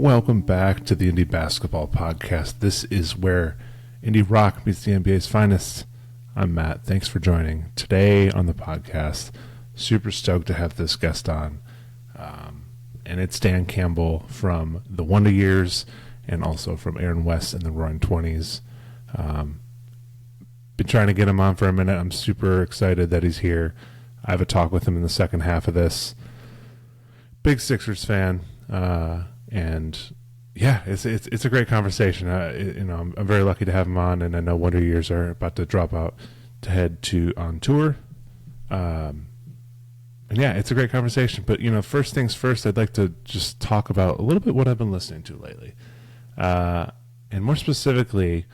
Welcome back to the Indie Basketball Podcast. This is where indie rock meets the NBA's finest. I'm Matt. Thanks for joining. Today on the podcast, super stoked to have this guest on. And it's Dan Campbell from the Wonder Years and also from Aaron West and the Roaring Twenties. Been trying to get him on for a minute. I'm super excited that he's here. I have a talk with him in the second half of this. Big Sixers fan. And yeah, it's a great conversation. I'm very lucky to have him on, and I know Wonder Years are about to drop out to head on tour. And yeah, it's a great conversation. But first things first, I'd like to just talk about a little bit what I've been listening to lately, and more specifically,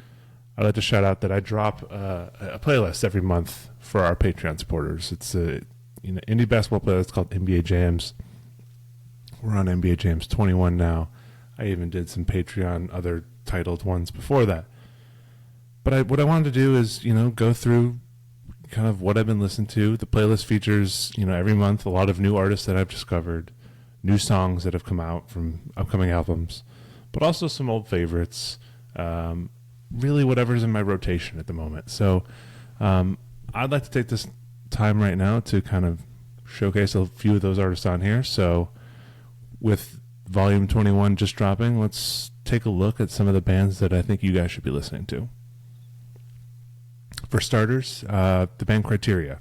I'd like to shout out that I drop a playlist every month for our Patreon supporters. It's a indie basketball playlist called NBA Jams. We're on NBA Jams 21 now. I even did some Patreon other titled ones before that. But what I wanted to do is, go through kind of what I've been listening to. The playlist features, every month a lot of new artists that I've discovered, new songs that have come out from upcoming albums, but also some old favorites, really whatever's in my rotation at the moment. So I'd like to take this time right now to kind of showcase a few of those artists on here. So with Volume 21 just dropping, let's take a look at some of the bands that I think you guys should be listening to. For starters, the band Criteria.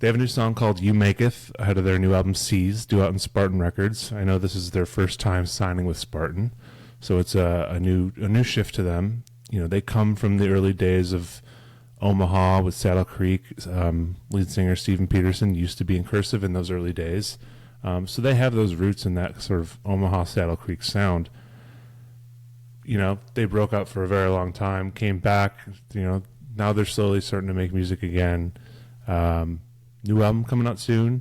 They have a new song called You Maketh ahead of their new album Seas, due out on Spartan Records. I know this is their first time signing with Spartan, so it's a new shift to them. They come from the early days of Omaha with Saddle Creek. Lead singer Steven Peterson used to be in Cursive in those early days. So they have those roots in that sort of Omaha Saddle Creek sound. They broke up for a very long time, came back, now they're slowly starting to make music again. New album coming out soon.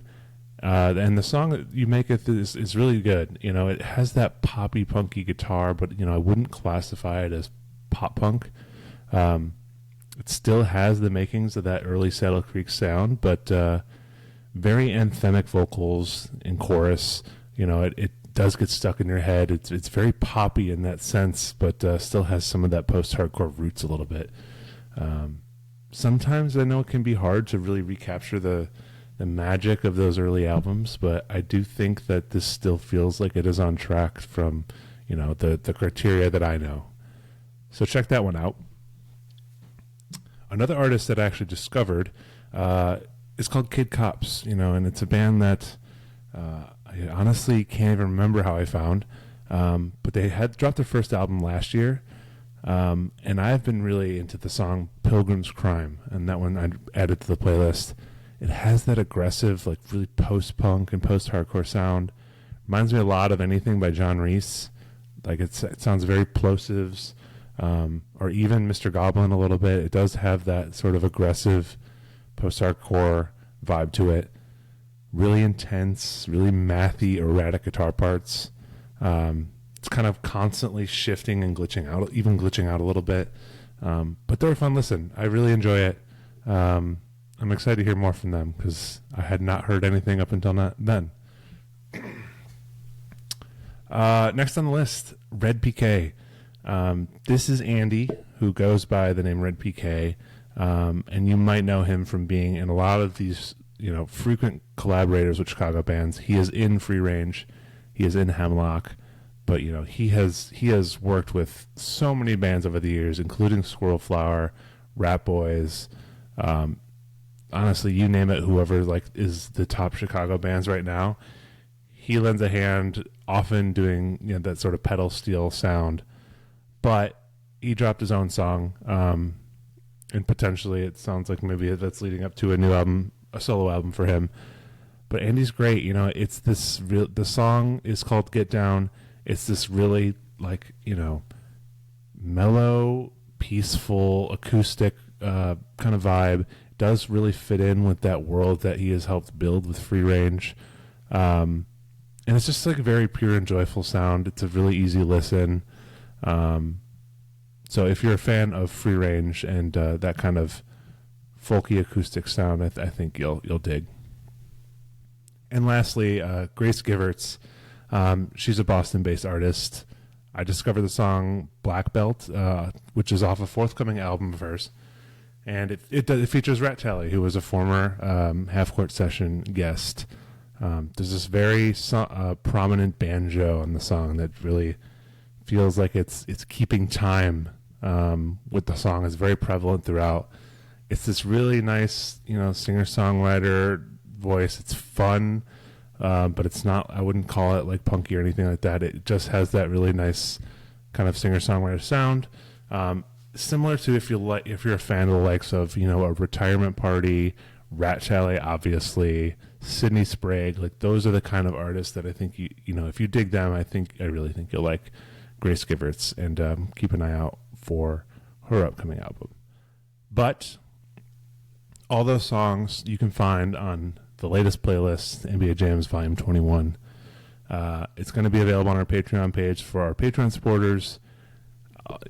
And the song that You Make It is really good. It has that poppy, punky guitar, but, I wouldn't classify it as pop punk. It still has the makings of that early Saddle Creek sound, but very anthemic vocals in chorus. It does get stuck in your head. It's very poppy in that sense, but still has some of that post-hardcore roots a little bit. Sometimes I know it can be hard to really recapture the magic of those early albums, but I do think that this still feels like it is on track from, the Criteria that I know. So check that one out. Another artist that I actually discovered it's called Kid Cops, and it's a band that I honestly can't even remember how I found, but they had dropped their first album last year, and I've been really into the song Pilgrim's Crime, and that one I added to the playlist. It has that aggressive, like really post-punk and post-hardcore sound. Reminds me a lot of anything by John Reese. Like it sounds very plosives, or even Mr. Goblin a little bit. It does have that sort of aggressive post-hardcore vibe to it. Really intense, really mathy, erratic guitar parts. It's kind of constantly shifting and glitching out a little bit. But they're a fun listen. I really enjoy it. I'm excited to hear more from them because I had not heard anything up until then. Next on the list, Red PK. This is Andy, who goes by the name Red PK. And you might know him from being in a lot of these, frequent collaborators with Chicago bands. He is in Free Range, he is in Hemlock, but he has worked with so many bands over the years, including Squirrel Flower, Rat Boys. Honestly, you name it, whoever is the top Chicago bands right now, he lends a hand, often doing that sort of pedal steel sound. But he dropped his own song. And potentially it sounds like maybe that's leading up to a new album, a solo album for him. But Andy's great. It's this the song is called Get Down. It's this really mellow, peaceful, acoustic kind of vibe. It does really fit in with that world that he has helped build with Free Range. And it's just like a very pure and joyful sound. It's a really easy listen. So if you're a fan of Free Range and that kind of folky acoustic sound, I think you'll dig. And lastly, Grace Giverts. She's a Boston-based artist. I discovered the song Black Belt, which is off a forthcoming album of hers. And it features Rat Tally, who was a former Half Court Session guest. There's this very prominent banjo on the song that really feels like it's keeping time with the song. It's very prevalent throughout. It's this really nice, singer-songwriter voice. It's fun, but it's not, I wouldn't call it like punky or anything like that. It just has that really nice kind of singer-songwriter sound. Similar to if you're a fan of the likes of, a Retirement Party, Rat Chalet, obviously, Sydney Sprague, like those are the kind of artists that I think if you dig them, I really think you'll like Grace Giverts, and keep an eye out for her upcoming album. But all those songs you can find on the latest playlist, NBA Jams Volume 21. It's going to be available on our Patreon page for our Patreon supporters.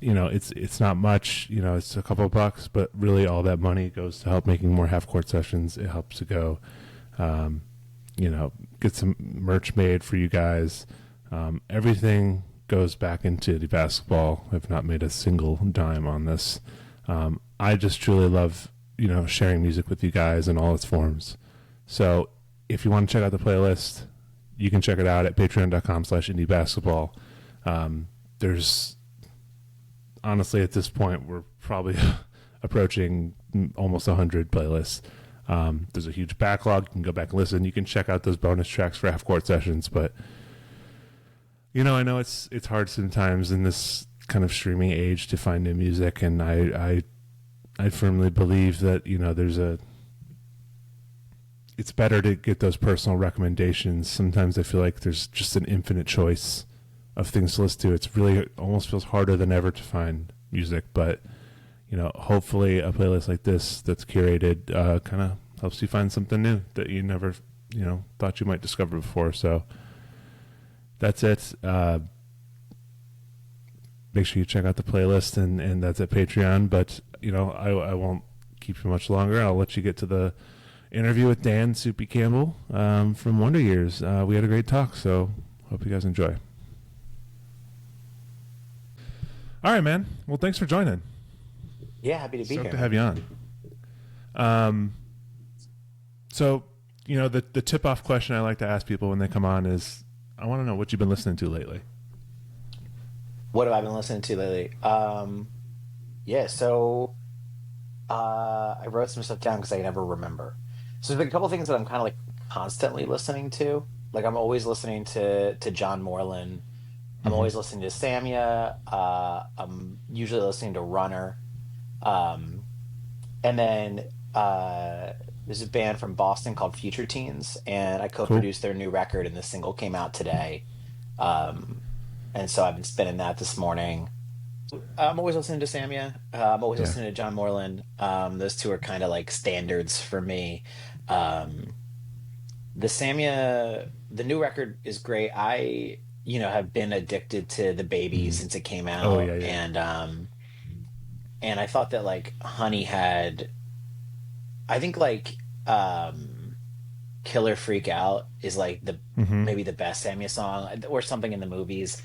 It's not much, it's a couple of bucks, but really all that money goes to help making more half court sessions. It helps to go, get some merch made for you guys. Everything goes back into the basketball. I've not made a single dime on this. I just truly love, sharing music with you guys in all its forms. So if you want to check out the playlist, you can check it out at patreon.com/indiebasketball. There's, honestly, at this point, we're probably approaching almost 100 playlists. There's a huge backlog. You can go back and listen. You can check out those bonus tracks for half-court sessions. But, I know it's hard sometimes in this kind of streaming age to find new music. And I firmly believe that, it's better to get those personal recommendations. Sometimes I feel like there's just an infinite choice of things to listen to. It's really almost feels harder than ever to find music, but hopefully a playlist like this that's curated kind of helps you find something new that you never thought you might discover before. So that's it. Make sure you check out the playlist, and that's at Patreon. But I won't keep you much longer. I'll let you get to the interview with Dan Soupy Campbell from Wonder Years. We had a great talk, so hope you guys enjoy. All right, man. Well, thanks for joining. Yeah, happy to be here. To have you on. So, the tip-off question I like to ask people when they come on is, I want to know what you've been listening to lately. What have I been listening to lately? I wrote some stuff down because I never remember. So there's been a couple things that I'm kind of like constantly listening to. Like I'm always listening to John Moreland. I'm always listening to Samia. I'm usually listening to Runner. And then there's a band from Boston called Future Teens, and I co-produced their new record, and the single came out today. And so I've been spinning that this morning. I'm always listening to Samia. I'm always listening to John Moreland. Those two are kind of like standards for me. The Samia, the new record is great. I have been addicted to The Baby since it came out. Oh, yeah. And I thought that like Honey had, I think like Killer Freak Out is like the maybe the best Samia song, or something in the movies.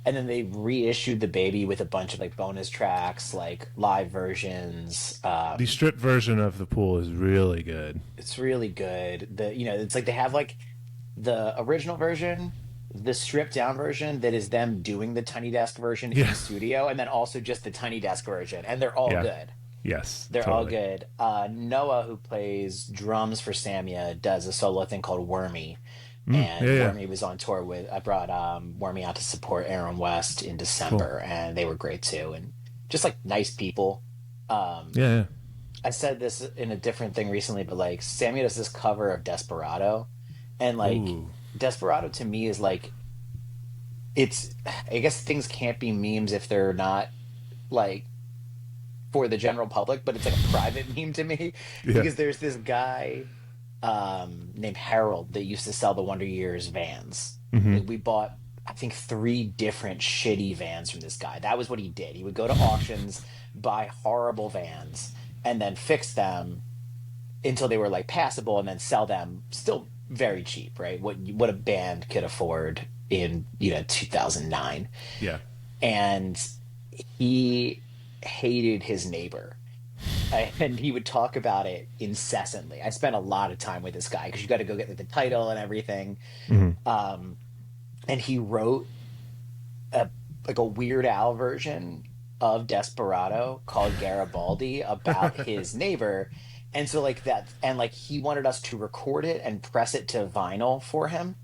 And then they reissued The Baby with a bunch of like bonus tracks, like live versions. The stripped version of The Pool is really good. It's really good. It's like they have like the original version, the stripped down version that is them doing the Tiny Desk version in the studio, and then also just the Tiny Desk version, and they're all good. Yes, they're all good. Noah, who plays drums for Samia, does a solo thing called Wormy. Wormy was on tour with, I brought Wormy out to support Aaron West in December, and they were great too, and just like nice people. I said this in a different thing recently, but like Sammy does this cover of Desperado, and like Desperado to me is like, it's, I guess things can't be memes if they're not like for the general public, but it's like a private meme to me because there's this guy named Harold that used to sell the Wonder Years vans. We bought, I think, 3 different shitty vans from this guy. That was what he did. He would go to auctions, buy horrible vans, and then fix them until they were like passable, and then sell them still very cheap, right? What a band could afford in 2009. Yeah. And he hated his neighbor. And he would talk about it incessantly. I spent a lot of time with this guy because you got to go get like, the title and everything. Hmm. And he wrote a like a Weird Al version of Desperado called Garibaldi about his neighbor. And so like that, and like he wanted us to record it and press it to vinyl for him.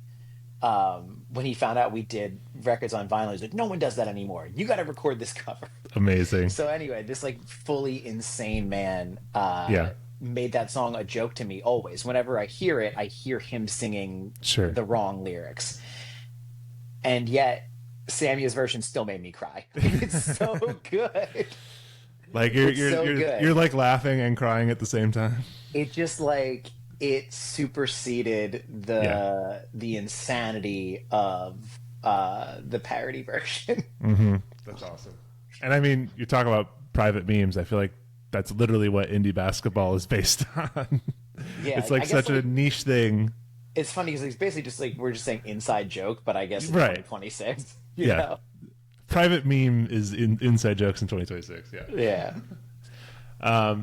When he found out we did records on vinyl, he's like, no one does that anymore. You got to record this cover. Amazing. So anyway, this like fully insane man Yeah. made that song a joke to me always. Whenever I hear it, I hear him singing Sure. the wrong lyrics. And yet Samua's version still made me cry. It's so good. Like you're It's so good. you're like laughing and crying at the same time. It just like it superseded the insanity of the parody version. Mm-hmm. That's awesome. And I mean, you talk about private memes. I feel like that's literally what indie basketball is based on. Yeah, It's like I guess, such a like, niche thing. it's funny because it's basically just like we're just saying inside joke, but I guess it's Right. 2026. Yeah. Know? Private meme is inside jokes in 2026. Yeah. Yeah.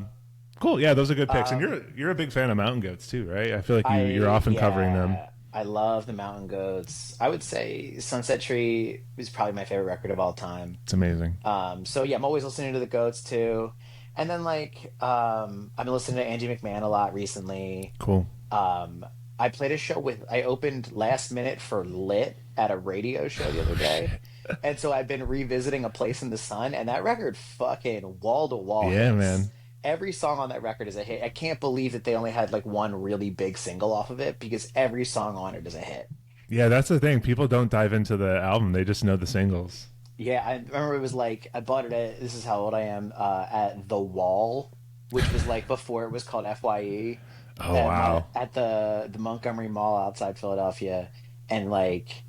Cool. Yeah, those are good picks. And you're a big fan of Mountain Goats too, right? I feel like you're often covering them. I love the Mountain Goats. I would say Sunset Tree is probably my favorite record of all time. It's amazing. So yeah, I'm always listening to the Goats too. And then like I've been listening to Angie McMahon a lot recently. Cool. I played a show I opened Last Minute for Lit at a radio show the other day. And so I've been revisiting A Place in the Sun, and that record fucking wall to wall. Yeah, hits. man. Every song on that record is a hit. I can't believe that they only had like one really big single off of it because every song on it is a hit. Yeah, that's the thing. People don't dive into the album; they just know the singles. Yeah, I remember it was like I bought it at this is how old I am at The Wall, which was like before it was called FYE. Oh wow! At the Montgomery Mall outside Philadelphia, and like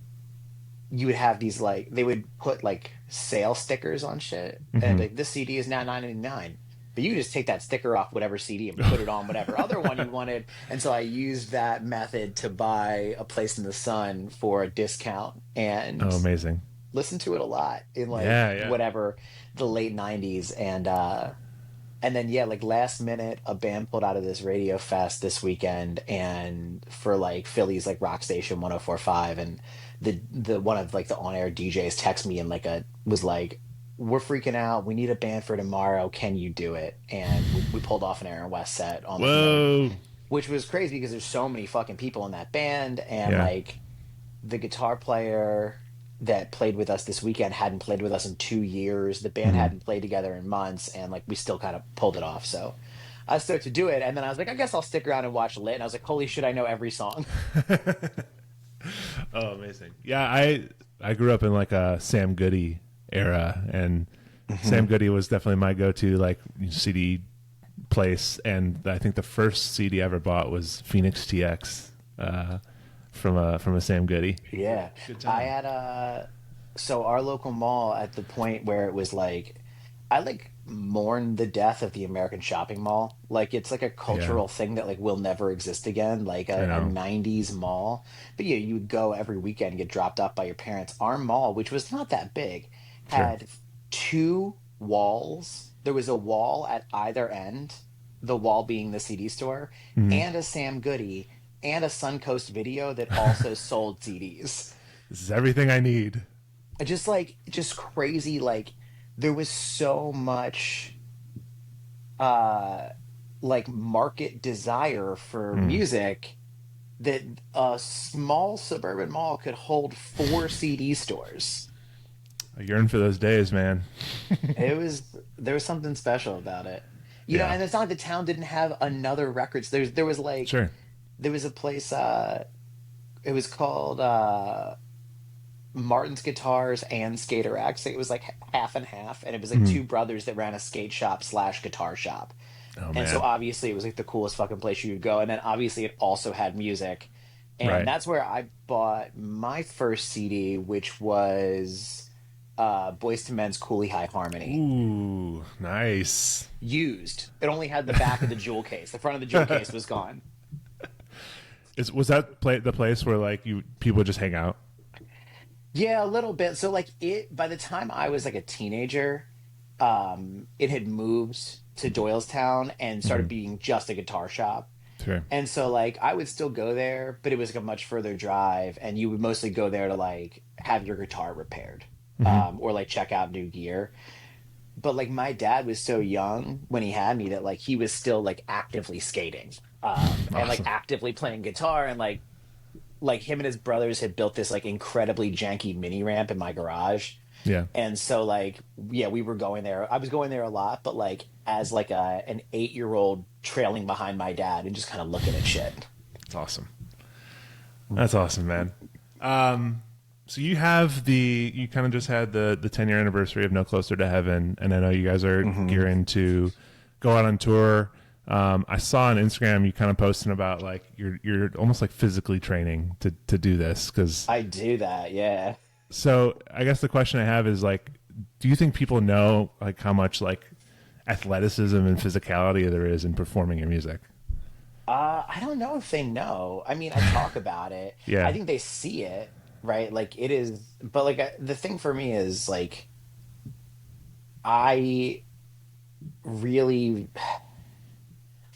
you would have these like they would put like sale stickers on shit, and like this CD is now $9.99. But you just take that sticker off whatever CD and put it on whatever other one you wanted. And so I used that method to buy A Place in the Sun for a discount and amazing. Listen to it a lot in like whatever the late 90s. And then yeah, like Last Minute, a band pulled out of this radio fest this weekend and for like Philly's like rock station 104.5 and the one of like the on-air DJs text me and was like, we're freaking out. We need a band for tomorrow. Can you do it? And we pulled off an Aaron West set on the phone, which was crazy because there's so many fucking people in that band. And like the guitar player that played with us this weekend hadn't played with us in 2 years. The band hadn't played together in months. And like, we still kind of pulled it off. So I started to do it. And then I was like, I guess I'll stick around and watch Lit. And I was like, holy shit, I know every song. Oh, amazing. Yeah. I grew up in like a Sam Goody era, and Sam Goody was definitely my go-to like CD place. And I think the first CD I ever bought was Phoenix TX from a Sam Goody. Yeah, I had so our local mall at the point where it was like I like mourn the death of the American shopping mall. Like it's like a cultural thing that like will never exist again. Like a 90s mall. But yeah, you would go every weekend and get dropped off by your parents. Our mall, which was not that big, had 2 walls. There was a wall at either end, the wall being the CD store, and a Sam Goody, and a Suncoast Video that also sold CDs. This is everything I need. Just crazy. Like there was so much, like market desire for music that a small suburban mall could hold 4 CD stores. I yearn for those days, man. There was something special about it, you know. And it's not like the town didn't have another records. There was like there was a place. It was called Martin's Guitars and Skater Acts. It was like half and half, and it was like 2 brothers that ran a skate shop / guitar shop. Oh, and so obviously it was like the coolest fucking place you could go. And then obviously it also had music, and that's where I bought my first CD, which was Boyz II Men's Cooley High Harmony. Ooh, nice. Used. It only had the back of the jewel case. The front of the jewel case was gone. Was that the place where like people just hang out? Yeah, a little bit. So like it by the time I was like a teenager, it had moved to Doylestown and started Hmm. being just a guitar shop. Sure. And so like I would still go there, but it was like a much further drive, and you would mostly go there to like have your guitar repaired, Hmm. or like check out new gear. But like my dad was so young when he had me that like he was still like actively skating, and like Awesome. actively playing guitar, and like him and his brothers had built this like incredibly janky mini ramp in my garage. Yeah. And so like yeah, we were going there. I was going there a lot, but like as like a an 8-year-old trailing behind my dad and just kind of looking at shit. That's awesome. That's awesome, man. So you kind of just had the 10-year anniversary of No Closer to Heaven, and I know you guys are Hmm. gearing to go out on tour. I saw on Instagram you kind of posting about like you're almost like physically training to do this because. I do that, yeah. So I guess the question I have is like, do you think people know like how much like athleticism and physicality there is in performing your music? I don't know if they know. I mean, I talk about it. I Yeah. think they see it, right? Like it is, but like the thing for me is like I really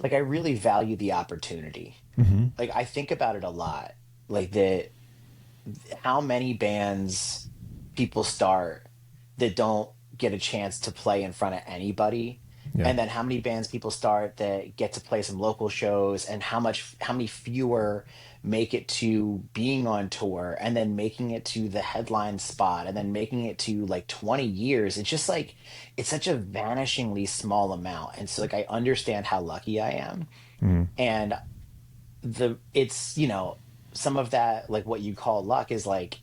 like I really value the opportunity. Hmm. Like I think about it a lot. Like the how many bands people start that don't get a chance to play in front of anybody, Yeah. and then how many bands people start that get to play some local shows, and how many fewer make it to being on tour, and then making it to the headline spot, and then making it to like 20 years. It's just like it's such a vanishingly small amount, and so like I understand how lucky I am. Mm. And the it's some of that, like what you call luck, is like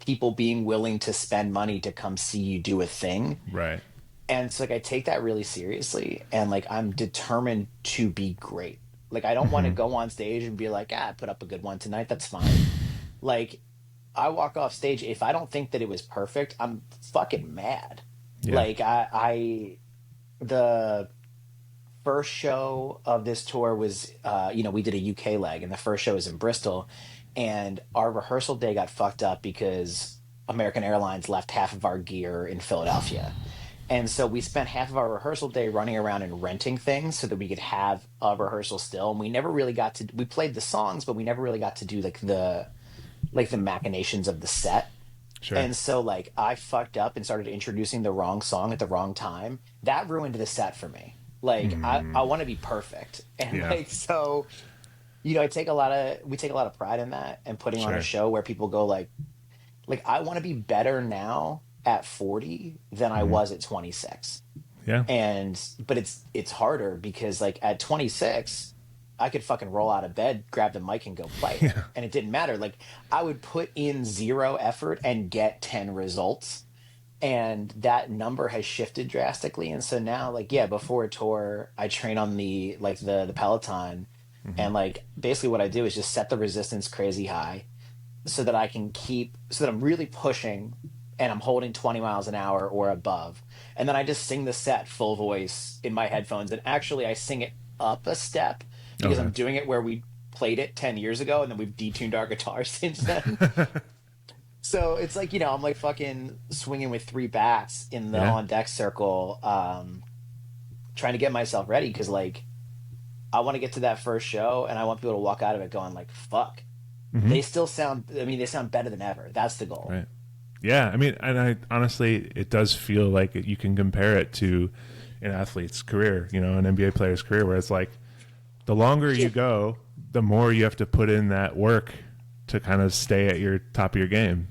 people being willing to spend money to come see you do a thing. Right. And so like I take that really seriously, and like I'm determined to be great. Like I don't want to Hmm. go on stage and be like, I put up a good one tonight, that's fine. Like I walk off stage, if I don't think that it was perfect, I'm fucking mad. Yeah. Like the first show of this tour was we did a UK leg, and the first show was in Bristol, and our rehearsal day got fucked up because American Airlines left half of our gear in Philadelphia. And so we spent half of our rehearsal day running around and renting things so that we could have a rehearsal still. And we never really got to we played the songs, but we never really got to do like the machinations of the set. Sure. And so like I fucked up and started introducing the wrong song at the wrong time. That ruined the set for me. Like I Mm. want to be perfect. And Yeah. like so, I take a lot of we take a lot of pride in that, and putting on a Sure. show where people go like I want to be better now at 40 than I Hmm. was at 26. Yeah. And but it's harder because like at 26 I could fucking roll out of bed, grab the mic, and go play it, Yeah. and it didn't matter. Like I would put in zero effort and get 10 results, and that number has shifted drastically. And so now like yeah, before a tour I train on the Peloton, Hmm. and like basically what I do is just set the resistance crazy high so that I can so that I'm really pushing, and I'm holding 20 miles an hour or above. And then I just sing the set full voice in my headphones. And actually, I sing it up a step because Okay. I'm doing it where we played it 10 years ago, and then we've detuned our guitars since then. So it's like, I'm like fucking swinging with three bats in the Yeah. on deck circle, trying to get myself ready because, like, I want to get to that first show, and I want people to walk out of it going, like, fuck, Hmm. they still sound, I mean, they sound better than ever. That's the goal. Right. Yeah. I mean, and I honestly, it does feel like you can compare it to an athlete's career, an NBA player's career, where it's like the longer you go, the more you have to put in that work to kind of stay at your top of your game.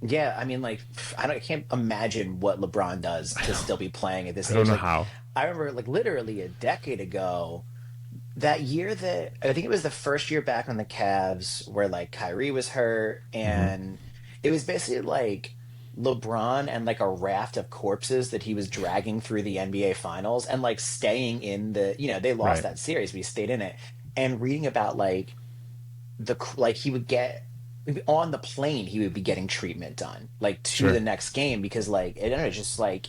Yeah, I mean, like, I can't imagine what LeBron does I to know. still be playing at this I don't age. know Like, how. I remember, like, literally a decade ago, that year that I think it was the first year back on the Cavs where like Kyrie was hurt, Hmm. and it was basically like LeBron and like a raft of corpses that he was dragging through the NBA finals, and like staying in they lost Right. that series, but he stayed in it, and reading about like like he would get on the plane, he would be getting treatment done like to the Sure. next game because like it was just like,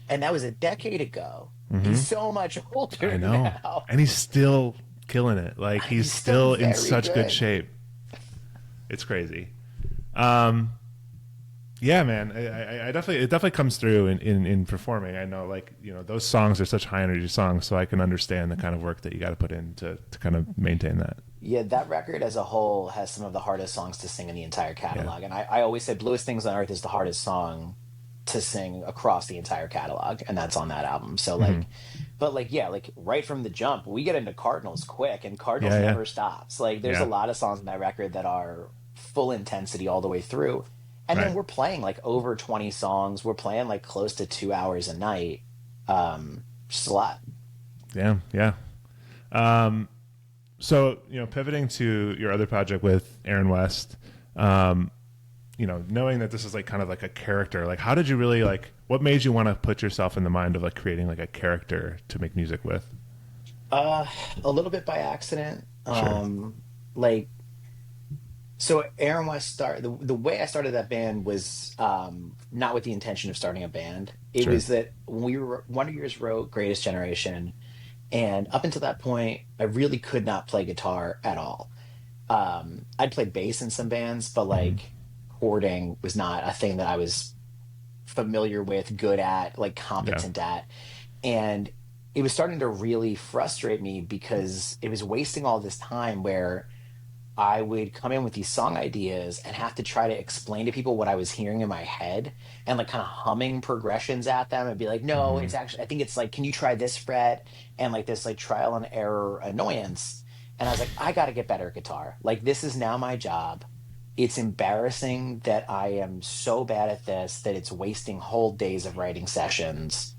and that was a decade ago. He's Hmm. so much I older know. now. And he's still killing it. Like he's He's still still in very such good good. shape. It's crazy. Um, Yeah, man. I definitely, it definitely comes through in performing. I know, like, you know, those songs are such high energy songs, so I can understand the kind of work that you got to put in to kind of maintain that. Yeah, that record as a whole has some of the hardest songs to sing in the entire Yeah, catalog. And I always say Bluest Things on Earth is the hardest song to sing across the entire catalog, and that's on that album. So hmm like, but like, yeah, like right from the jump, we get into Cardinals quick, and Cardinals yeah, yeah, never stops. Like, there's a yeah. lot of songs on that record that are full intensity all the way through. And then Right. we're playing like over 20 songs. We're playing like close to 2 hours a night. Just a lot. Yeah, yeah. Um, so you know, pivoting to your other project with Aaron West, um, you know, knowing that this is like kind of like a character, like how did you really like? What made you want to put yourself in the mind of like creating like a character to make music with? Uh, a little bit by accident. Sure. Like, so Aaron West the way I started that band was not with the intention of starting a band. It Sure. was that when we were Wonder Years wrote Greatest Generation, and up until that point, I really could not play guitar at all. I'd played bass in some bands, but hmm like chording was not a thing that I was familiar with, good at, like Yeah. competent at. And it was starting to really frustrate me because it was wasting all this time where I would come in with these song ideas and have to try to explain to people what I was hearing in my head and like kind of humming progressions at them and be like, no, hmm it's actually, I think it's like, can you try this fret? And like this like trial and error annoyance. And I was like, I got to get better at guitar. Like, this is now my job. It's embarrassing that I am so bad at this that it's wasting whole days of writing sessions.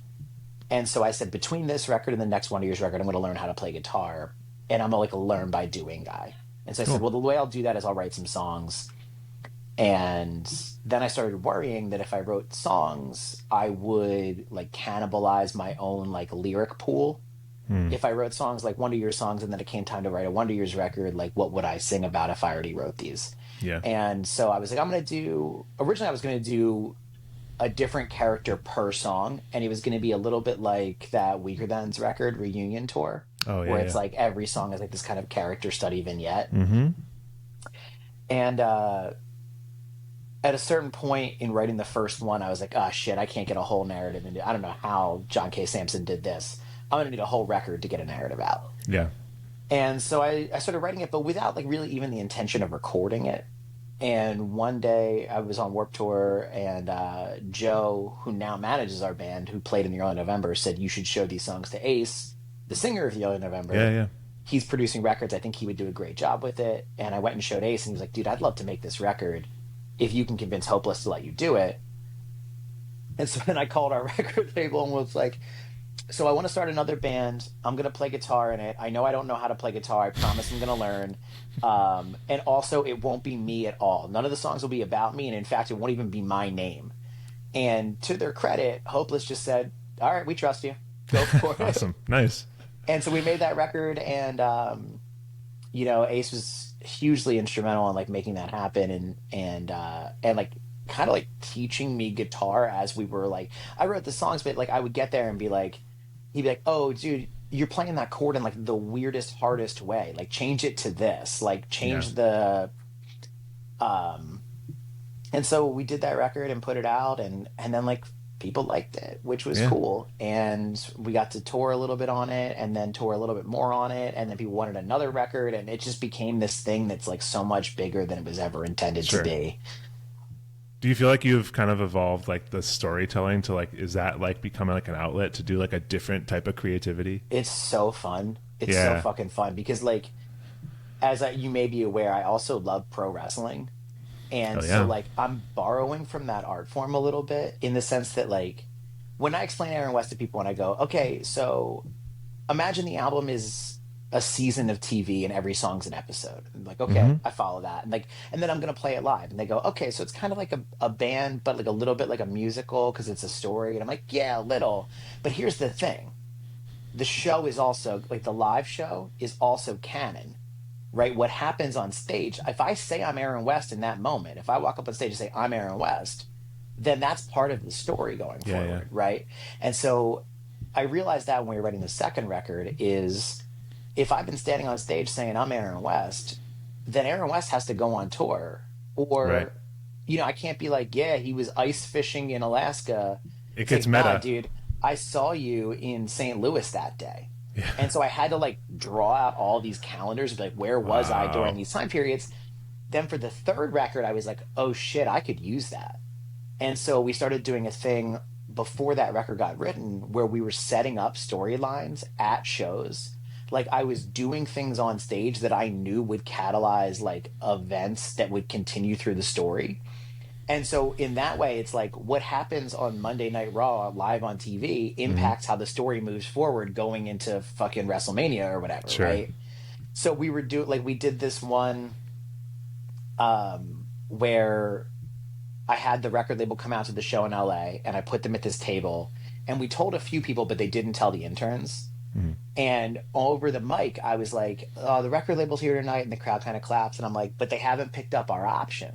And so I said, between this record and the next Wonder Years record, I'm going to learn how to play guitar. And I'm like a learn by doing guy. And so I said, Cool. well, the way I'll do that is I'll write some songs. And then I started worrying that if I wrote songs, I would like cannibalize my own like lyric pool. Mm. If I wrote songs like Wonder Years songs and then it came time to write a Wonder Years record, like what would I sing about if I already wrote these? Yeah. And so I was like, originally I was going to do a different character per song, and it was going to be a little bit like that Weaker Than's record reunion tour, Oh yeah, where it's yeah. like every song is like this kind of character study vignette. Mm-hmm. And at a certain point in writing the first one, I was like, oh shit, I can't get a whole narrative into. I don't know how John K. Samson did this. I'm gonna need a whole record to get a narrative out. Yeah. And so I started writing it, but without like really even the intention of recording it. And one day I was on Warp Tour, and Joe, who now manages our band, who played in the Early November, said you should show these songs to Ace, the singer of the Early Yeah. November. Yeah. He's producing records. I think he would do a great job with it. And I went and showed Ace, and he was like, dude, I'd love to make this record if you can convince Hopeless to let you do it. And so then I called our record label and was like, so I want to start another band. I'm going to play guitar in it. I know I don't know how to play guitar. I promise I'm going to learn. And also, it won't be me at all. None of the songs will be about me. And in fact, it won't even be my name. And to their credit, Hopeless just said, all right, we trust you. Go for it. Awesome. Nice. And so we made that record. And, Ace was hugely instrumental in like making that happen and like kind of like teaching me guitar as we were like, I wrote the songs, but like I would get there and be like, he'd be like, "Oh, dude, you're playing that chord in like the weirdest, hardest way. Like, change it to this. Like, Yeah. change the." Um, and so we did that record and put it out, and then like people liked it, which was Yeah. cool. And we got to tour a little bit on it, and then tour a little bit more on it, and then people wanted another record, and it just became this thing that's like so much bigger than it was ever intended to Sure. be. Do you feel like you've kind of evolved like the storytelling to like is that like becoming like an outlet to do like a different type of creativity? It's so fun. It's so Yeah. fucking fun because like you may be aware, I also love pro wrestling. And Oh so yeah. like I'm borrowing from that art form a little bit in the sense that like when I explain Aaron West to people and I go, okay, so imagine the album is a season of TV and every song's an episode. I'm like, Mm-hmm. okay, I follow that. And then I'm gonna play it live. And they go, okay, so it's kind of like a band, but like a little bit like a musical because it's a story. And I'm like, yeah, a little. But here's the thing. The show is also like the live show is also canon, right? What happens on stage, if I say I'm Aaron West in that moment, if I walk up on stage and say I'm Aaron West, then that's part of the story going Yeah. Yeah. forward, right? And so I realized that when we were writing the second record is if I've been standing on stage saying I'm Aaron West, then Aaron West has to go on tour Right. or I can't be like, yeah, he was ice fishing in Alaska. It It's gets like, nah, meta. dude, I saw you in St. Louis that day. Yeah. And so I had to like draw out all these calendars of like, where was I during Wow. these time periods? Then for the third record, I was like, oh shit, I could use that. And so we started doing a thing before that record got written where we were setting up storylines at shows. Like I was doing things on stage that I knew would catalyze like events that would continue through the story. And so in that way, it's like what happens on Monday Night Raw live on TV Hmm. impacts how the story moves forward going into fucking WrestleMania or whatever, Sure. right? So we did this one where I had the record label come out to the show in LA and I put them at this table and we told a few people, but they didn't tell the interns. Hmm. And over the mic, I was like, oh, the record label's here tonight. And the crowd kind of claps. And I'm like, but they haven't picked up our option.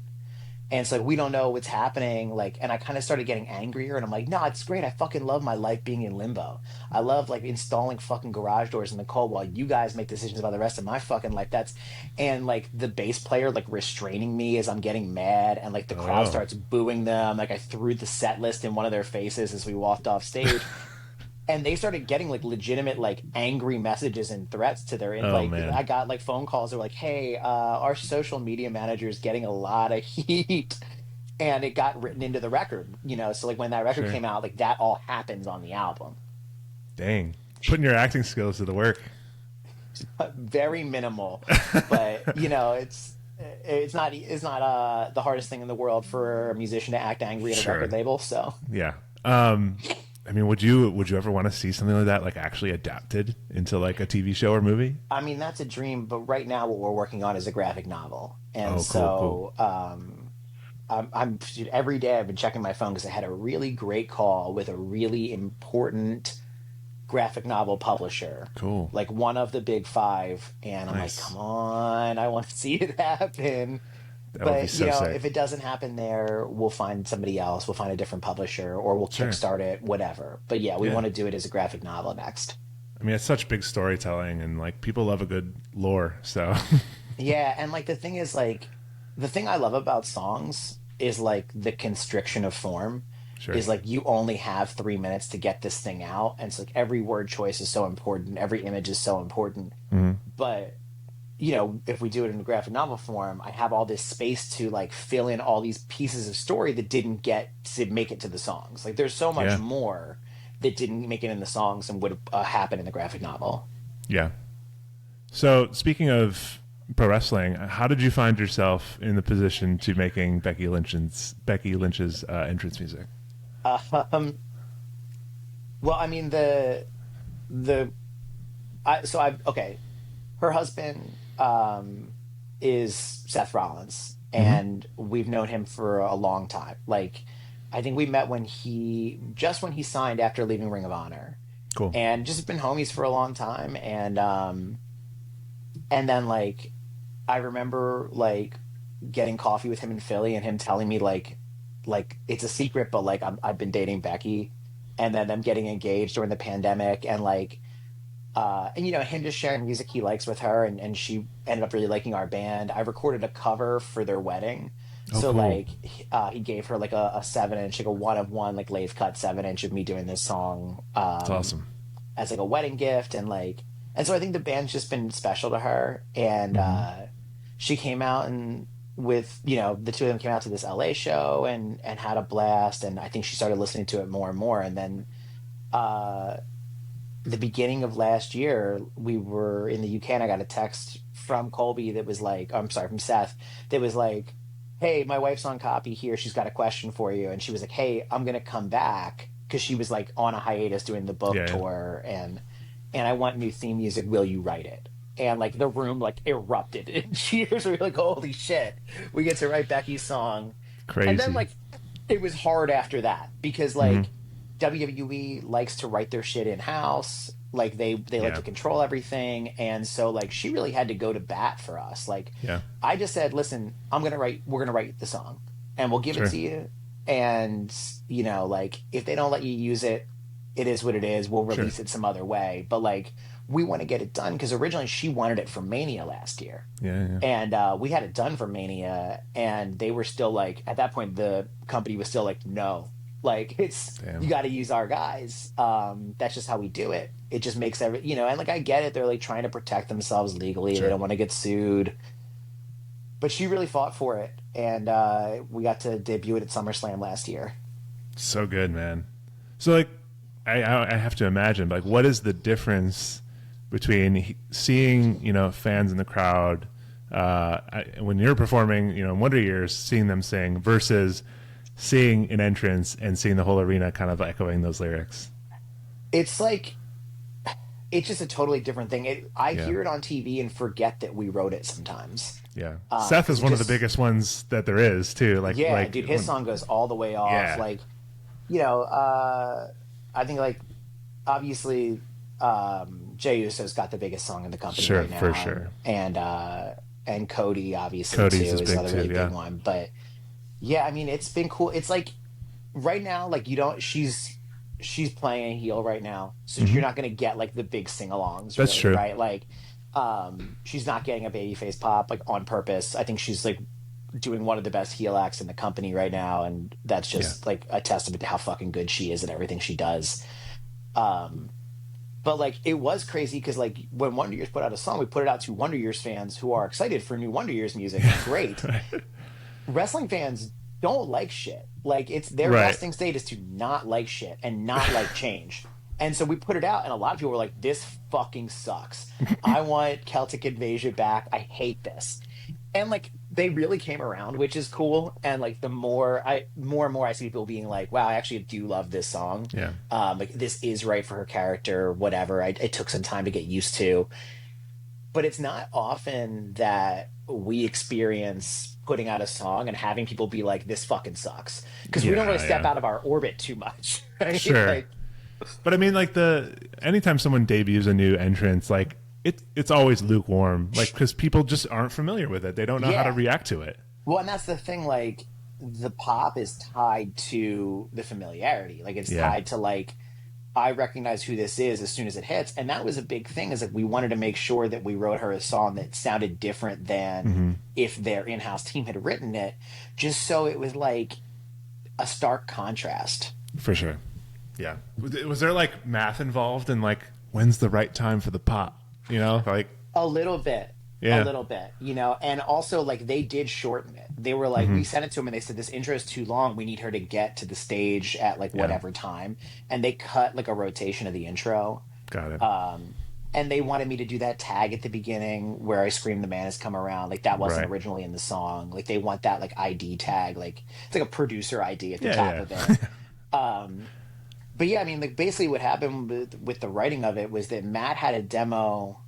And it's like, we don't know what's happening. Like, and I kind of started getting angrier. And I'm like, no, it's great. I fucking love my life being in limbo. I love like installing fucking garage doors in the cold while you guys make decisions about the rest of my fucking life. And like the bass player, like restraining me as I'm getting mad. And like the crowd Oh. starts booing them. Like I threw the set list in one of their faces as we walked off stage and they started getting like legitimate like angry messages and threats to their Oh like man. I got like phone calls that were like, hey, our social media manager is getting a lot of heat. And it got written into the record, so like when that record Sure. came out, like that all happens on the album. Dang. Putting your acting skills to the work. Very minimal, but it's not the hardest thing in the world for a musician to act angry at a record Sure. label, so. Yeah. I mean, would you ever want to see something like that, like actually adapted into like a TV show or movie? I mean, that's a dream, but right now what we're working on is a graphic novel. And Oh, cool, cool. so dude, every day I've been checking my phone because I had a really great call with a really important graphic novel publisher, Cool. like one of the big five. And I'm like, Nice. come on, I want to see it happen. That would be But, so sick. if it doesn't happen there, we'll find somebody else, we'll find a different publisher, or we'll Sure. kickstart it, whatever. But yeah, we Yeah. want to do it as a graphic novel next. I mean, it's such big storytelling, and like people love a good lore. So, Yeah, and like the thing is like the thing I love about songs is like the constriction of form sure. is like you only have 3 minutes to get this thing out. And it's like every word choice is so important, every image is so important. Hmm. But if we do it in a graphic novel form, I have all this space to like fill in all these pieces of story that didn't get to make it to the songs. Like there's so much Yeah. more that didn't make it in the songs and would happen in the graphic novel. Yeah. So, speaking of pro wrestling, how did you find yourself in the position to making Becky Lynch's entrance music? Um, well, I mean the okay. Her husband is Seth Rollins, Hmm. and we've known him for a long time. Like, I think we met when he signed after leaving Ring of Honor, Cool. and just been homies for a long time. And then like I remember like getting coffee with him in Philly, and him telling me like it's a secret, but like I've been dating Becky, and then them getting engaged during the pandemic, and like and him just sharing music he likes with her, and she ended up really liking our band. I recorded a cover for their wedding, Oh, so cool. like he gave her like a 7 inch, like a one of one, like lathe cut 7 inch of me doing this song That's awesome. as like a wedding gift. And so I think the band's just been special to her. And Hmm. she came out, and with the two of them came out to this LA show, and had a blast. And I think she started listening to it more and more. And then uh the beginning of last year, we were in the UK, and I got a text from Colby that was like, I'm sorry, from Seth, that was like, hey, my wife's on copy here. She's got a question for you. And she was like, hey, I'm going to come back, because she was like on a hiatus doing the book Yeah, yeah. tour. And I want new theme music. Will you write it? And like the room like erupted in cheers. We were like, holy shit, we get to write Becky's song. And then Crazy. like it was hard after that, because Hmm. like WWE likes to write their shit in house. Like they like Yeah. to control everything, and so like she really had to go to bat for us. Like Yeah. I just said, listen, we're gonna write the song, and we'll give it Sure. to you. And like if they don't let you use it, it is what it is. We'll Sure. release it some other way. But like we want to get it done because originally she wanted it for Mania last year. Yeah. And we had it done for Mania, and they were still like, at that point, the company was still like, no, like Damn. you got to use our guys. That's just how we do it. It just makes and like I get it. They're like trying to protect themselves legally. Sure. They don't want to get sued. But she really fought for it, and we got to debut it at SummerSlam last year. So good, man. So like, I have to imagine, like, what is the difference between seeing, fans in the crowd when you're performing, in Wonder Years, seeing them sing versus seeing an entrance and seeing the whole arena kind of echoing those lyrics? It's like, it's just a totally different thing. I hear it on TV and forget that we wrote it sometimes. Yeah. Seth is one of the biggest ones that there is too. Like, dude, his song goes all the way off. Yeah. Like, I think like, obviously, Jey Uso's got the biggest song in the company right now. For sure. And Cody obviously Cody's too is another really yeah. big one. But yeah, I mean, it's been cool. It's like right now, like she's playing a heel right now, so you're not going to get like the big sing-alongs. That's true, right? Like, she's not getting a babyface pop like on purpose. I think she's like doing one of the best heel acts in the company right now, and that's just like a testament to how fucking good she is at everything she does. But like it was crazy because like when Wonder Years put out a song, we put it out to Wonder Years fans who are excited for new Wonder Years music. Great. Wrestling fans don't like shit. Like it's their resting state is to not like shit and not like change. And so we put it out, and a lot of people were like, "This fucking sucks. I want Celtic Invasion back. I hate this." And like they really came around, which is cool. And like the more and more I see people being like, "Wow, I actually do love this song. Yeah, like this is right for her character. Whatever. It took some time to get used to, but it's not often that we experience putting out a song and having people be like, "This fucking sucks," because we don't really step out of our orbit too much. Right? Sure. Like, but I mean, like anytime someone debuts a new entrance, like it's always lukewarm, like because people just aren't familiar with it. They don't know how to react to it. Well, and that's the thing. Like the pop is tied to the familiarity. Like it's tied to like I recognize who this is as soon as it hits, and that was a big thing. Is that we wanted to make sure that we wrote her a song that sounded different than if their in-house team had written it, just so it was like a stark contrast. For sure. Yeah. Was there like math involved in like when's the right time for the pop? Like a little bit. Yeah. A little bit, and also like they did shorten it. They were like, we sent it to them and they said, this intro is too long. We need her to get to the stage at like whatever time. And they cut like a rotation of the intro. Got it. And they wanted me to do that tag at the beginning where I scream, "The man has come around." Like that wasn't originally in the song. Like they want that like ID tag. Like it's like a producer ID at the top of it. But yeah, I mean, like basically what happened with the writing of it was that Matt had a demo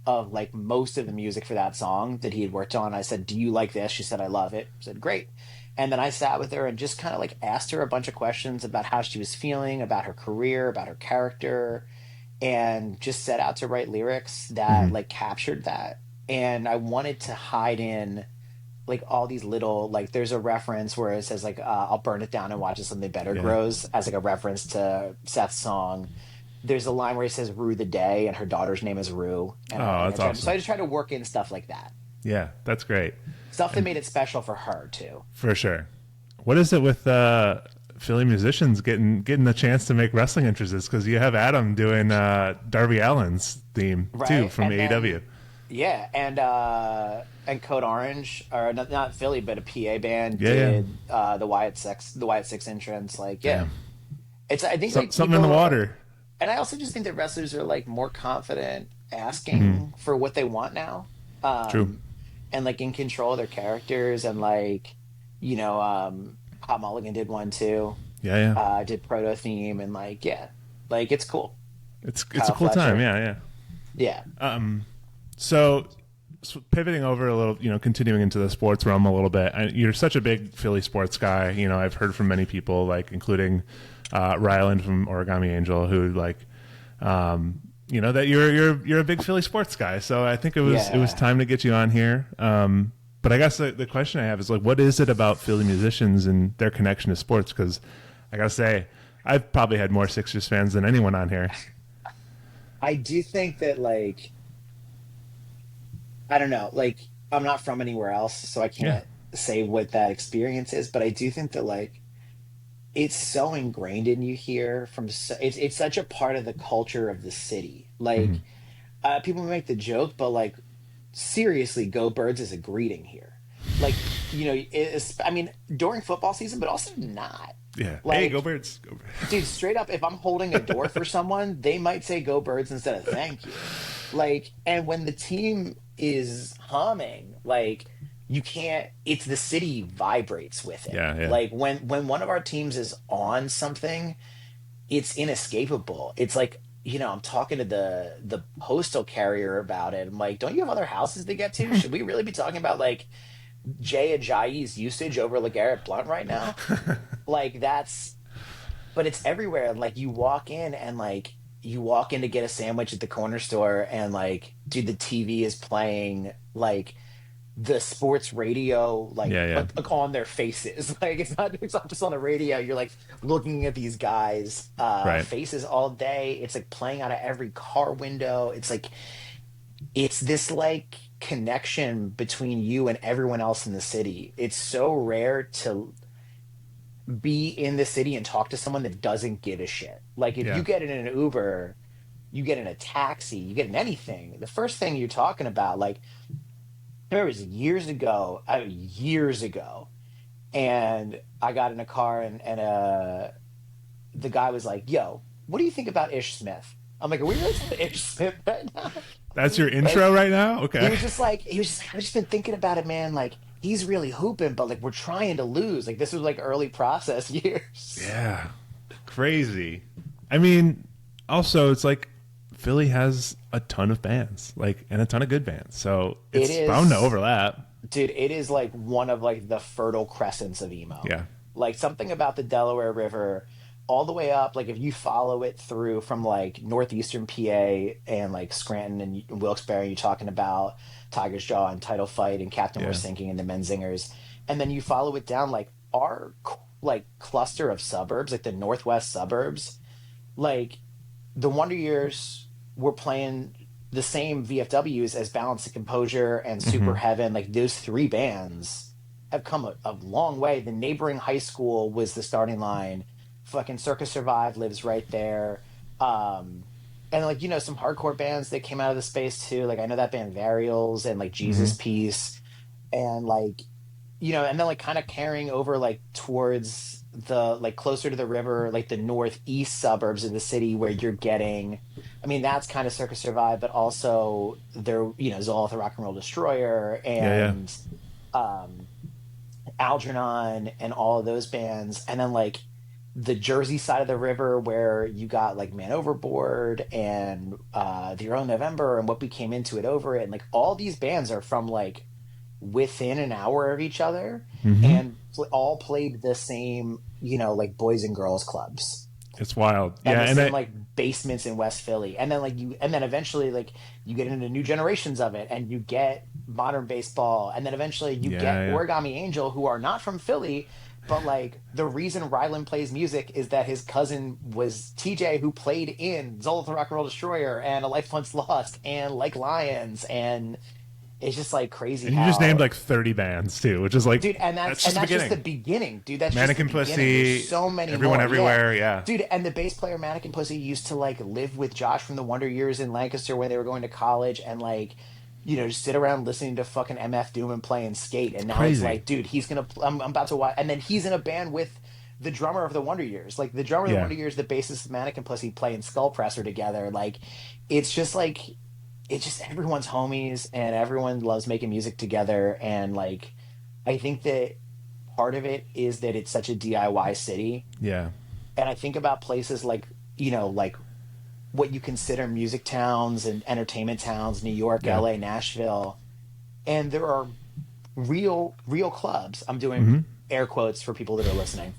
of like most of the music for that song that he had worked on. I said, "Do you like this?" She said, "I love it." I said, "Great." And then I sat with her and just kind of like asked her a bunch of questions about how she was feeling, about her career, about her character, and just set out to write lyrics that like captured that. And I wanted to hide in like all these little, like there's a reference where it says like, "I'll burn it down and watch it something better grows," as like a reference to Seth's song. There's a line where he says "Rue the Day" and her daughter's name is Rue. And that's awesome. So I just tried to work in stuff like that. Yeah, that's great. Stuff that made it special for her too. For sure. What is it with Philly musicians getting the chance to make wrestling entrances? Because you have Adam doing Darby Allin's theme too from AEW. And Code Orange, or not Philly, but a PA band did the Wyatt Six entrance. Like, it's I think like something in the water. And I also just think that wrestlers are like more confident asking for what they want now. True. And like in control of their characters, and like, Hot Mulligan did one too. Did proto theme, and like it's cool. It's a cool time. Yeah. So pivoting over a little, continuing into the sports realm a little bit. You're such a big Philly sports guy. I've heard from many people, like including Ryland from Origami Angel, who like, that you're a big Philly sports guy. So I think it was time to get you on here. But I guess the question I have is like, what is it about Philly musicians and their connection to sports? Because I gotta say, I've probably had more Sixers fans than anyone on here. I do think that like I don't know, like I'm not from anywhere else, so I Yeah. can't say what that experience is, but I do think that like it's so ingrained in you here it's such a part of the culture of the city. Hmm. Like people make the joke, but like seriously, go birds is a greeting here. Like, I mean, during football season, but also not. Yeah. Hey, go Like, Birds. Go dude, straight up, if I'm holding a door for someone, they might say go birds instead of thank you. Like, and when the team is humming, like you can't it's the city vibrates with it. Yeah. Yeah. Like when one of our teams is on something, it's inescapable. It's like, I'm talking to the postal carrier about it. I'm like, don't you have other houses to get to? Should we really be talking about like Jay Ajayi's usage over LeGarrette Blunt right now? Like but it's everywhere. And like you walk in to get a sandwich at the corner store and like, dude, the TV is playing like the sports radio Yeah. Yeah. like on their faces. Like it's not just on the radio. You're like looking at these guys Right. faces all day. It's like playing out of every car window. It's like it's this like connection between you and everyone else in the city. It's so rare to be in the city and talk to someone that doesn't give a shit. Like if you Yeah. get in an Uber, you get in a taxi, you get in anything, the first thing you're talking about, like there was years ago, and I got in a car and the guy was like, "Yo, what do you think about Ish Smith?" I'm like, "Are we really talking about Ish Smith right now?" That's your Like intro right now. he Okay. was just like, I've just been thinking about it, man. Like he's really hooping, but like we're trying to lose. Like this was like early process years. Yeah. Crazy. I mean, also it's like Philly has a ton of bands, like, and a ton of good bands, so It it's bound to is, overlap. dude. It is like one of like the fertile crescents of emo. Yeah. Like something about the Delaware River all the way up, like if you follow it through from like northeastern PA and like Scranton and Wilkes-Barre, you're talking about Tiger's Jaw and Title Fight and Captain We're Yeah. Sinking and the Menzingers, and then you follow it down like our like cluster of suburbs, like the northwest suburbs, like the Wonder Years were playing the same VFWs as Balance and Composure and Super Hmm. Heaven. Like those three bands have come a long way. The neighboring high school was the starting line. Fucking Circus Survive lives right there. And like, some hardcore bands that came out of the space too. Like I know that band Varials and like Jesus Hmm. Piece and like and then like kind of carrying over like towards the like closer to the river, like the northeast suburbs of the city where you're getting, I mean, that's kind of Circus Survive, but also there, Zoloth the Rock and Roll Destroyer Yeah. Yeah. and um Algernon and all of those bands. And then like the Jersey side of the river where you got like Man Overboard and The Earl November and What Became Into It Over It. And like all these bands are from like within an hour of each other Hmm. and all played the same, like boys and girls clubs It's wild. and Yeah, the and same like basements in West Philly. And then and then eventually like you get into new generations of it and you get modern baseball. And then eventually you get yeah. Origami Angel who are not from Philly. But like the reason Rylan plays music is that his cousin was TJ who played in Zoloth the Rock and Roll Destroyer and A Life Once Lost and Like Lions and it's just like crazy And you just named how like 30 bands too, which is like dude, and that's and just the that's just the beginning. beginning, dude. That's just the Mannequin beginning. There's Pussy, so many everyone more. Yeah. everywhere. Yeah. Dude, and the bass player Mannequin Pussy used to like live with Josh from the Wonder Years in Lancaster when they were going to college and like just sit around listening to fucking MF Doom and play and skate. And now it's Crazy. like, dude, I'm about to watch. And then he's in a band with the drummer of the Wonder Years. Like the drummer of the Yeah. Wonder Years, the bassist of Mannequin Pussy playing Skull Presser together. It's just like, it's just everyone's homies and everyone loves making music together. And like, I think that part of it is that it's such a DIY city. Yeah. And I think about places like, like what you consider music towns and entertainment towns, New York, Yeah. LA, Nashville. And there are real clubs. I'm doing Hmm. air quotes for people that are listening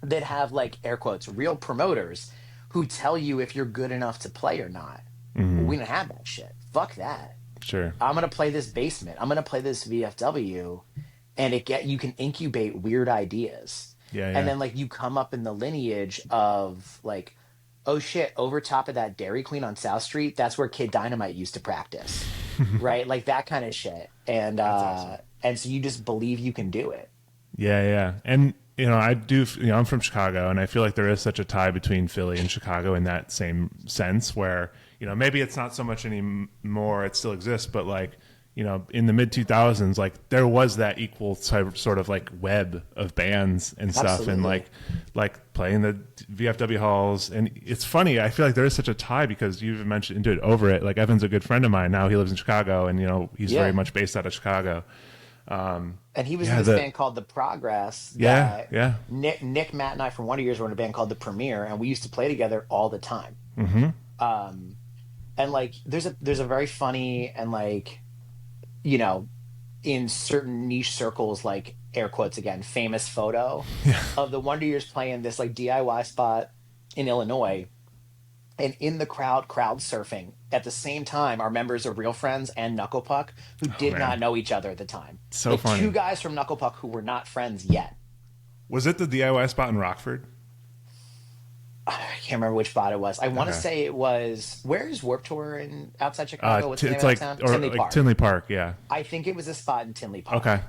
that have like air quotes, real promoters who tell you if you're good enough to play or not. Hmm. We don't have that shit. Fuck that. Sure. I'm gonna play this basement. I'm gonna play this VFW, and you can incubate weird ideas, Yeah. and Yeah. then like you come up in the lineage of like oh shit, over top of that Dairy Queen on South Street, that's where Kid Dynamite used to practice, right? Like that kind of shit. That's awesome. And so you just believe you can do it. Yeah, yeah. And you know, I do. You know, I'm from Chicago, and I feel like there is such a tie between Philly and Chicago in that same sense, where you know maybe it's not so much anymore. It still exists, but like you know, in the mid 2000s, like there was that equal sort of like web of bands and stuff, Absolutely. and like playing the VFW halls. And it's funny. I feel like there is such a tie because you even mentioned it over it. Like Evan's a good friend of mine now. He lives in Chicago, and you know he's very much based out of Chicago. And he was Yeah, in this band called The Progress. yeah, yeah. Nick, Matt, and I, for Wonder Years, were in a band called The Premiere, and we used to play together all the time. Mm-hmm. And like, there's a very funny and like, you know, in certain niche circles, like air quotes again, famous photo of the Wonder Years playing this like DIY spot in Illinois, and in the crowd surfing at the same time are members of Real Friends and Knuckle Puck who did not know each other at the time. So like funny. two guys from Knuckle Puck who were not friends yet. Was it the DIY spot in Rockford? I can't remember which spot it was. I want to say it was, where's Warped Tour in outside Chicago? What's the name it's of like that town? or Tinley like Park. Tinley Park, yeah. I think it was a spot in Tinley Park. Okay,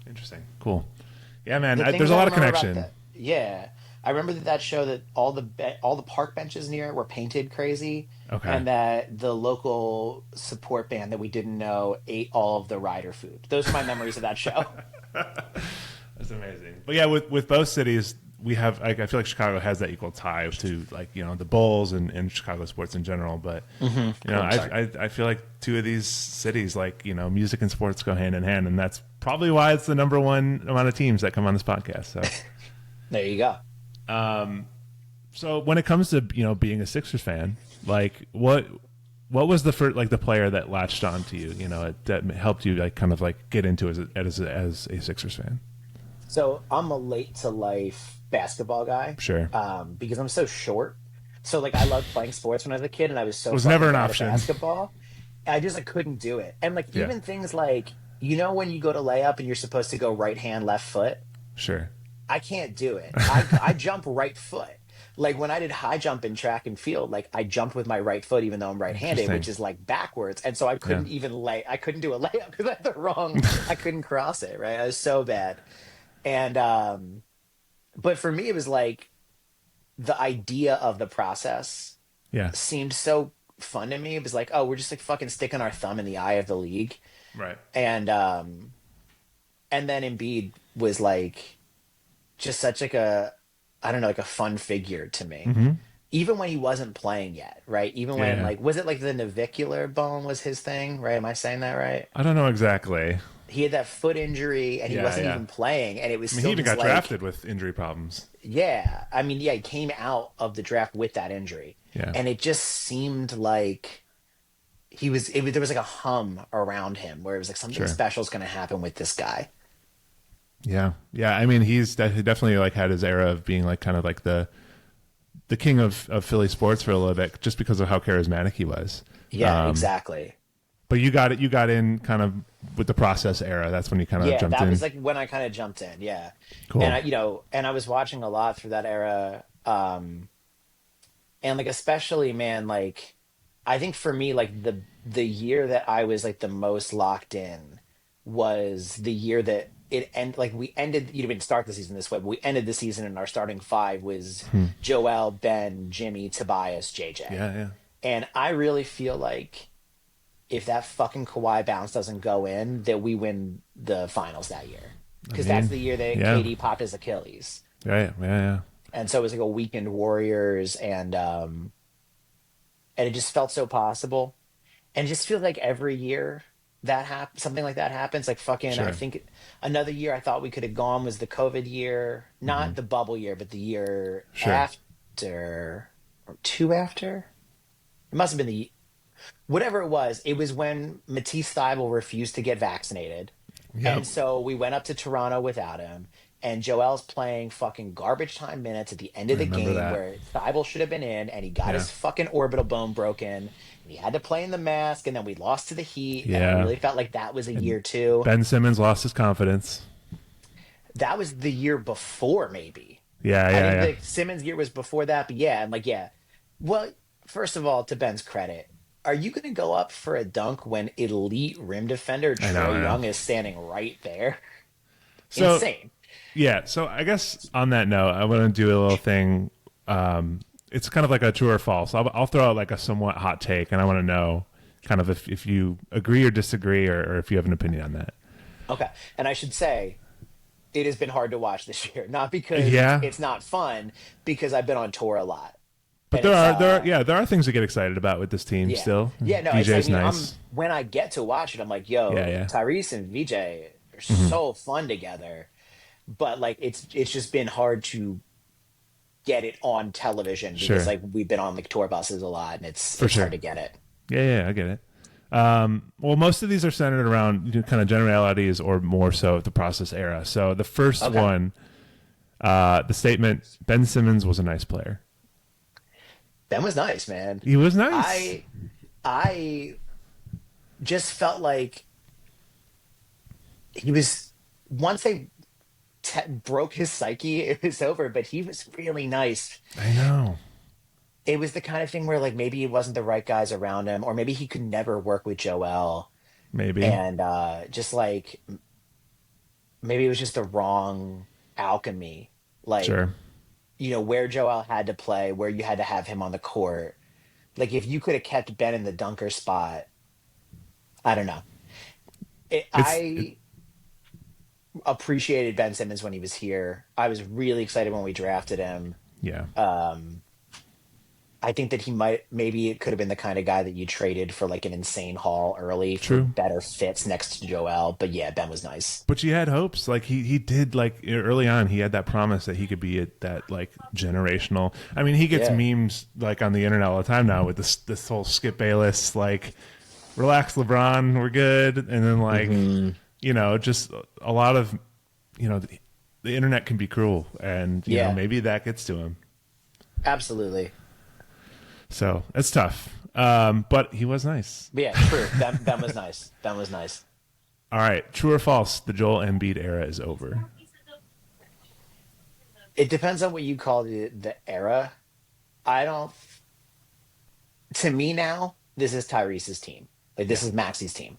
interesting, cool. Yeah, man. The thing There's a that I lot of remember about connection. yeah, I remember that show that all the park benches near it were painted crazy, Okay. and that the local support band that we didn't know ate all of the rider food. Those are my memories of that show. That's amazing. But yeah, with both cities, we have. Like, I feel like Chicago has that equal tie to like you know the Bulls and Chicago sports in general. But you know, I feel like two of these cities, like you know, music and sports go hand in hand, and that's probably why it's the number one amount of teams that come on this podcast. So There you go. So when it comes to you know being a Sixers fan, like what was the first like the player that latched on to you, you know, that helped you like kind of like get into as a Sixers fan? So I'm a late to life basketball guy. Sure. Because I'm so short. So like I loved playing sports when I was a kid, and I was so It was fucking never an bad at option. basketball. I just couldn't do it. And like even things like, you know, when you go to layup and you're supposed to go right hand, left foot, Sure. I can't do it. I jump right foot. Like when I did high jump in track and field, like I jumped with my right foot, even though I'm right-handed, Interesting. which is like backwards. And so I couldn't I couldn't do a layup because I had the wrong, I couldn't cross it. Right. I was so bad. And, but for me, it was like the idea of the process Yeah. seemed so fun to me. It was like, oh, we're just like fucking sticking our thumb in the eye of the league. Right. And then Embiid was like just such like a, I don't know, like a fun figure to me. Mm-hmm. Even when he wasn't playing yet, right? Even when like, was it like the navicular bone was his thing, right? Am I saying that right? I don't know exactly. He had that foot injury and he wasn't even playing, and it was I mean, still he even just got like, drafted with injury problems. yeah. I mean, yeah, he came out of the draft with that injury. Yeah. And it just seemed like there was like a hum around him where it was like something special is going to happen with this guy. Yeah. Yeah. I mean, he definitely like had his era of being like kind of like the king of Philly sports for a little bit just because of how charismatic he was. Yeah, exactly. But you got in kind of with the process era. That's when you kind of jumped in. Yeah, that was like when I kind of jumped in. Yeah. Cool. And I was watching a lot through that era. And like, especially, man, like, I think for me, like the year that I was like the most locked in was the year that we ended, you didn't start the season this way, but we ended the season and our starting five was Joel, Ben, Jimmy, Tobias, JJ. Yeah, yeah. And I really feel like if that fucking Kawhi bounce doesn't go in, that we win the finals that year. Because that's the year that KD popped his Achilles. Right, yeah. And so it was like a weekend Warriors, and it just felt so possible. And it just feels like every year that something like that happens. Like fucking, I think another year I thought we could have gone was the COVID year, not the bubble year, but the year after or two after. It must have been whatever it was when Macie Stewart refused to get vaccinated. Yep. And so we went up to Toronto without him. And Joel's playing fucking garbage time minutes at the end of the game where Thibault should have been in, and he got his fucking orbital bone broken. And he had to play in the mask, and then we lost to the Heat. Yeah. And I really felt like that was a year too. Ben Simmons lost his confidence. That was the year before, maybe. Yeah. I think the Simmons year was before that, but yeah, and like, yeah. Well, first of all, to Ben's credit, are you going to go up for a dunk when elite rim defender I Trey know. Young is standing right there? So Insane. yeah, so I guess on that note, I want to do a little thing. It's kind of like a true or false. I'll throw out like a somewhat hot take, and I want to know kind of if you agree or disagree, or if you have an opinion on that. Okay. And I should say, it has been hard to watch this year, not because Yeah, it's not fun, because I've been on tour a lot. but And it's there are things to get excited about with this team yeah. still. Yeah, no, it's I VJ's mean, I'm nice. when I get to watch it, I'm like, Yeah, yo, yeah. Tyrese and VJ are Hmm. so fun together. But like it's just been hard to get it on television because Sure, like we've been on like tour buses a lot and for it's hard sure. to get it. Yeah, yeah, I get it. Well, most of these are centered around kind of generalities or more so the process era. So the first Okay. one, the statement Ben Simmons was a nice player. Ben was nice, man. He was nice. I I just felt like he was once they broke his psyche, it was over, but he was really nice. I know. It was the kind of thing where like maybe it wasn't the right guys around him, or maybe he could never work with Joel, Maybe. and just like maybe it was just the wrong alchemy. Like, Sure. where Joel had to play, where you had to have him on the court. Like if you could have kept Ben in the dunker spot, I don't know. It's it, I appreciated Ben Simmons when he was here. I was really excited when we drafted him. yeah. Um, I think that maybe it could have been the kind of guy that you traded for like an insane haul early for True. better fits next to Joel. But yeah, Ben was nice. But you had hopes. Like he did like early on he had that promise that he could be that like generational. I mean, he gets Yeah. memes like on the internet all the time now with this whole Skip Bayless like relax LeBron, we're good. And then like, Hmm. just a lot of the internet can be cruel and Yeah, maybe that gets to him. absolutely. So, it's tough. But he was nice. But yeah, true. Ben was nice. Ben was nice. All right, true or false? The Joel Embiid era is over. It depends on what you call the era. I don't. To me now, this is Tyrese's team. Like this Yeah, is Maxie's team.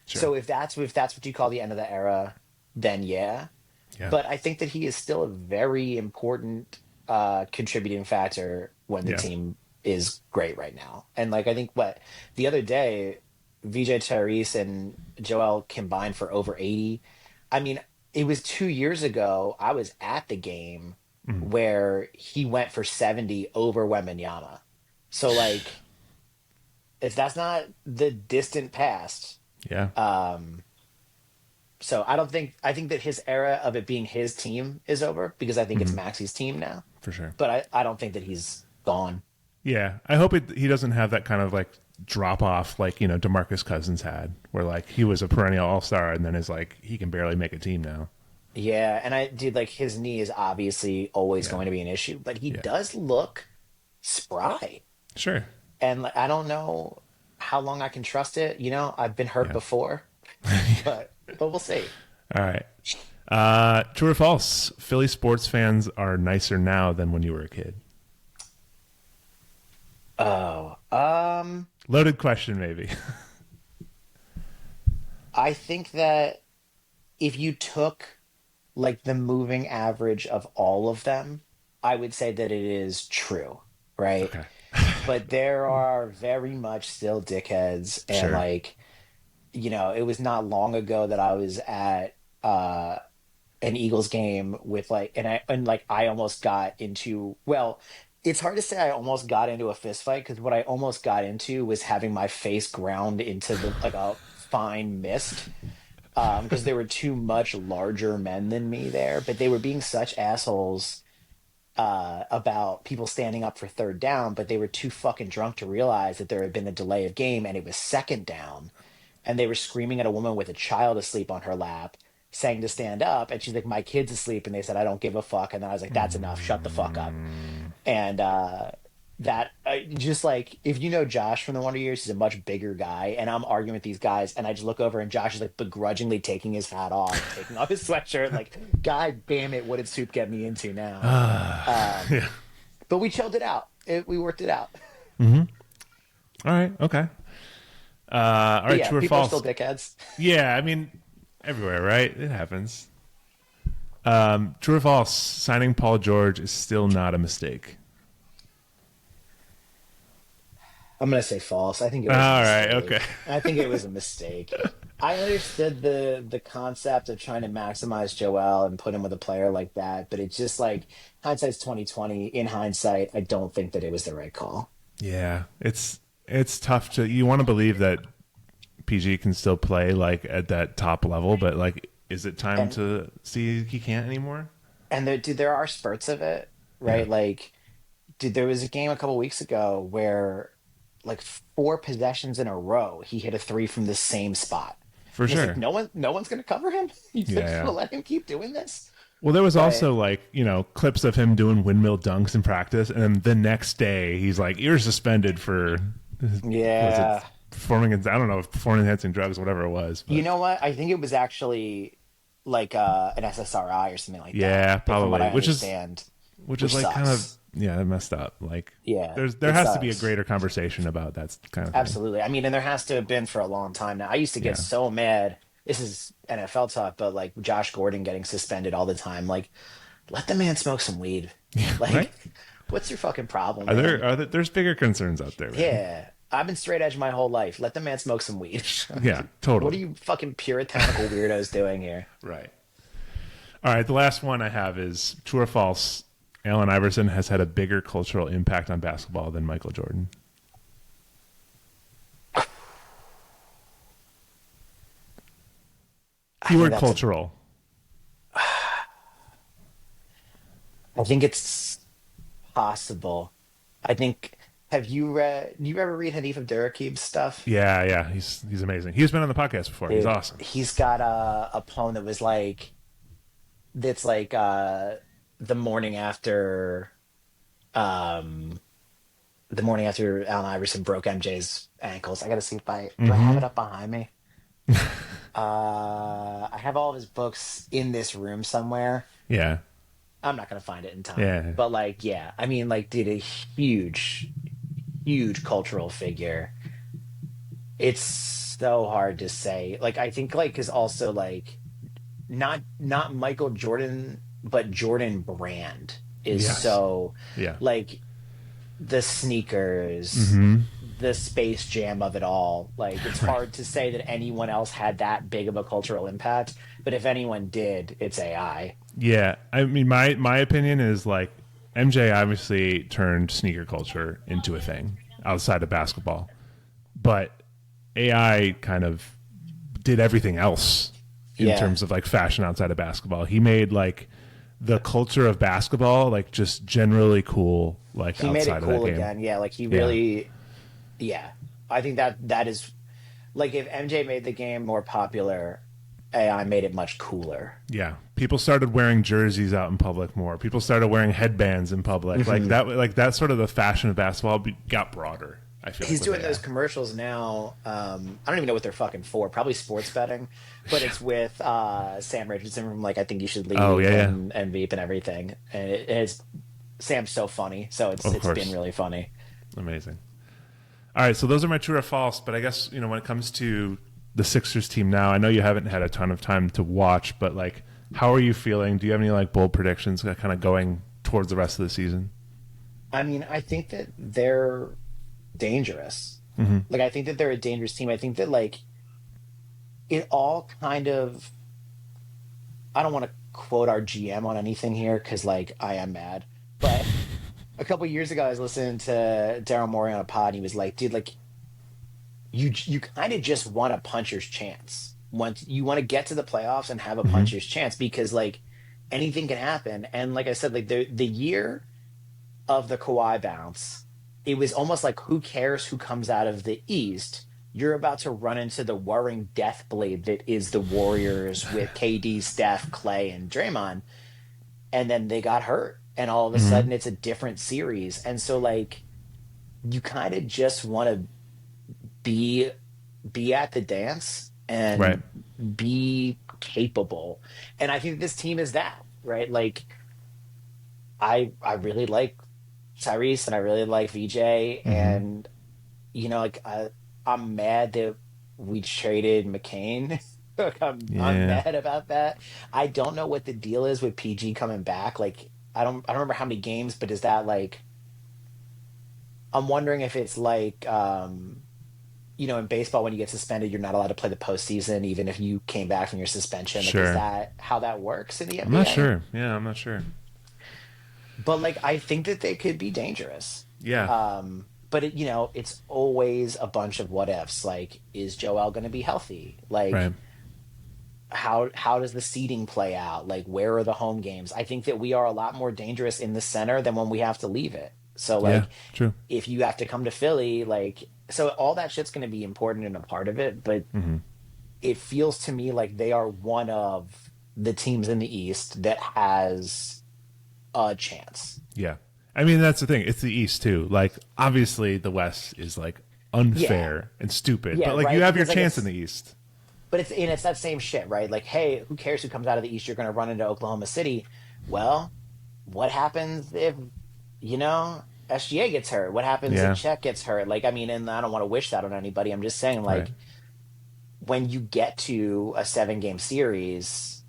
sure. So if that's what you call the end of the era, then yeah. Yeah. But I think that he is still a very important contributing factor when the Yeah. team is great right now. And like I think what the other day, VJ Tyrese and Joel combined for over 80. I mean, it was 2 years ago. I was at the game Mhm. where he went for 70 over Wembanyama. So like if that's not the distant past, Yeah, um, so I think that his era of it being his team is over because I think it's hmm, Maxie's team now. for sure. But I don't think that he's gone. Yeah, I hope he doesn't have that kind of like drop off like DeMarcus Cousins had, where like he was a perennial All Star and then is like he can barely make a team now. Yeah, and I did like his knee is obviously always Yeah, going to be an issue, but he yeah, does look spry. sure. And like I don't know how long I can trust it. I've been hurt Yeah. before, but we'll see. All right. True or false? Philly sports fans are nicer now than when you were a kid. Oh, Loaded question, maybe. I think that if you took like the moving average of all of them, I would say that it is true, right? Okay. But there are very much still dickheads, and Sure. like, it was not long ago that I was at an Eagles game with like, and I almost got into, well, it's hard to say I almost got into a fist fight because what I almost got into was having my face ground into the like a fine mist because there were two much larger men than me there, but they were being such assholes about people standing up for third down, but they were too fucking drunk to realize that there had been a delay of game and it was second down. And they were screaming at a woman with a child asleep on her lap, saying to stand up. And she's like, my kid's asleep. And they said, I don't give a fuck. And then I was like, that's enough. Shut the fuck up. Mm, And that just like if you know Josh from the Wonder Years, he's a much bigger guy, and I'm arguing with these guys, and I just look over, and Josh is like begrudgingly taking his hat off, taking off his sweatshirt, like, God damn it, what did Soup get me into now? yeah. But we chilled it out. We worked it out. All right. Okay. All But right. yeah, True or people are still false? dickheads. Yeah. I mean, everywhere, right? It happens. True or false? Signing Paul George is still not a mistake. I'm gonna say false. I think it All was a right. Okay. mistake. I think it was a mistake. I understood the concept of trying to maximize Joel and put him with a player like that, but it's just like hindsight's 2020. In hindsight, I don't think that it was the right call. Yeah. It's tough to. You want to believe that PG can still play like at that top level, but like, is it time And to see he can't anymore? dude, there are spurts of it, Yeah. right? Like, dude, there was a game a couple weeks ago where like four possessions in a row, he hit a three from the same spot. For And it's like sure. no one's gonna cover him. You Yeah. just Yeah. gonna let him keep doing this? Well, there was But also like, clips of him doing windmill dunks in practice, and then the next day he's like, you're suspended for, was it yeah, performing, I don't know, performing enhancing drugs, whatever it was. you But know what? I think it was actually like an SSRI or something like that. yeah, From what probably, I which is, understand, which is which like kind of, sucks. yeah, messed up. Like Yeah, there it has to be a sucks. greater conversation about that kind of thing. Absolutely. I mean, and there has to have been for a long time now. I used to get Yeah. so mad. This is NFL talk, but like Josh Gordon getting suspended all the time. Like, let the man smoke some weed. Right? Like, what's your fucking problem, Are man? there, there's bigger concerns out there, man. Yeah. I've been straight edge my whole life. Let the man smoke some weed. Yeah, What are totally. you fucking puritanical weirdos doing here? Right. All right. The last one I have is true or false. Allen Iverson has had a bigger cultural impact on basketball than Michael Jordan. I think Keyword that's a cultural. I think it's possible. I think have you ever read Hanif Abdurraqib's stuff? Yeah, yeah. He's amazing. He's been on the podcast before. He's Dude, awesome. he's got a poem that was like that's like the morning after um the morning after Allen Iverson broke MJ's ankles. I gotta see if I do I have Mm-hmm. it up behind me. I have all of his books in this room somewhere. Yeah. I'm not gonna find it in time. Yeah. But like, yeah, I mean, like, dude, a huge, huge cultural figure. It's so hard to say. Like, I think like is also like not Michael Jordan, but Jordan Brand is Yes. so Yeah. like the sneakers, Mm-hmm. the Space Jam of it all. Like, it's Right. hard to say that anyone else had that big of a cultural impact. But if anyone did, it's AI. Yeah. I mean, my opinion is like MJ obviously turned sneaker culture into a thing outside of basketball, but AI kind of did everything else in Yeah. terms of like fashion outside of basketball. He made like the culture of basketball like just generally cool like He made it outside of that cool game. again. Yeah, like he Yeah. really, yeah. I think that is like if MJ made the game more popular, AI made it much cooler. Yeah. People started wearing jerseys out in public more. People started wearing headbands in public. Like that sort of the fashion of basketball got broader, I feel like He's with doing those AI. commercials now. I don't even know what they're fucking for. Probably sports betting, but it's with Sam Richardson from like I think you should Oh, leave yeah, yeah. and Veep and everything. And it's Sam's so funny, so Of it's been course. really funny. Amazing. All right, so those are my true or false, but I guess, when it comes to the Sixers team now, I know you haven't had a ton of time to watch, but like how are you feeling? Do you have any like bold predictions kind of going towards the rest of the season? I mean, I think that they're dangerous. Mm-hmm. Like I think that they're a dangerous team. I think that like it all kind of I don't want to quote our GM on anything here because like I am mad. But a couple years ago I was listening to Daryl Morey on a pod and he was like, dude, like you kind of just want a puncher's chance. Once you want to get to the playoffs and have a Mm-hmm. puncher's chance because like anything can happen. And like I said, like the year of the Kawhi bounce, it was almost like who cares who comes out of the East? You're about to run into the whirring death blade that is the Warriors with KD, Steph, Clay, and Draymond. And then they got hurt. And all of a Mm-hmm. sudden it's a different series. And so like you kind of just want to be be at the dance Right. and be capable. And I think this team is that, right? Like I really like Tyrese and I really like VJ, Mm-hmm. and like I'm mad that we traded McCain. Like, I'm Yeah, mad about that. I don't know what the deal is with PG coming back. Like I don't remember how many games, but is that like I'm wondering if it's like in baseball when you get suspended, you're not allowed to play the postseason even if you came back from your suspension. Like, is sure. that how that works in the I'm not NBA? sure. Yeah, I'm not sure. But like I think that they could be dangerous. Yeah, But it's always a bunch of what ifs. Like, is Joel going to be healthy? Like, right. how does the seeding play out? Like, where are the home games? I think that we are a lot more dangerous in the center than when we have to leave it. So Yeah, like, true. if you have to come to Philly, like, so all that shit's going to be important and a part of it. But Mm-hmm. it feels to me like they are one of the teams in the East that has a chance. Yeah. I mean, that's the thing. It's the East too. Like, obviously, the West is like Yeah, unfair and stupid, yeah, but like you right. have your Because like chance in the East. it's that same shit, right? Like, hey, who cares who comes out of the East? You're going to run into Oklahoma City. Well, what happens if you know SGA gets hurt? What happens if Yeah. Chet gets hurt? Like, I mean, and I don't want to wish that on anybody. I'm just saying, Right. like, when you get to a 7 game series,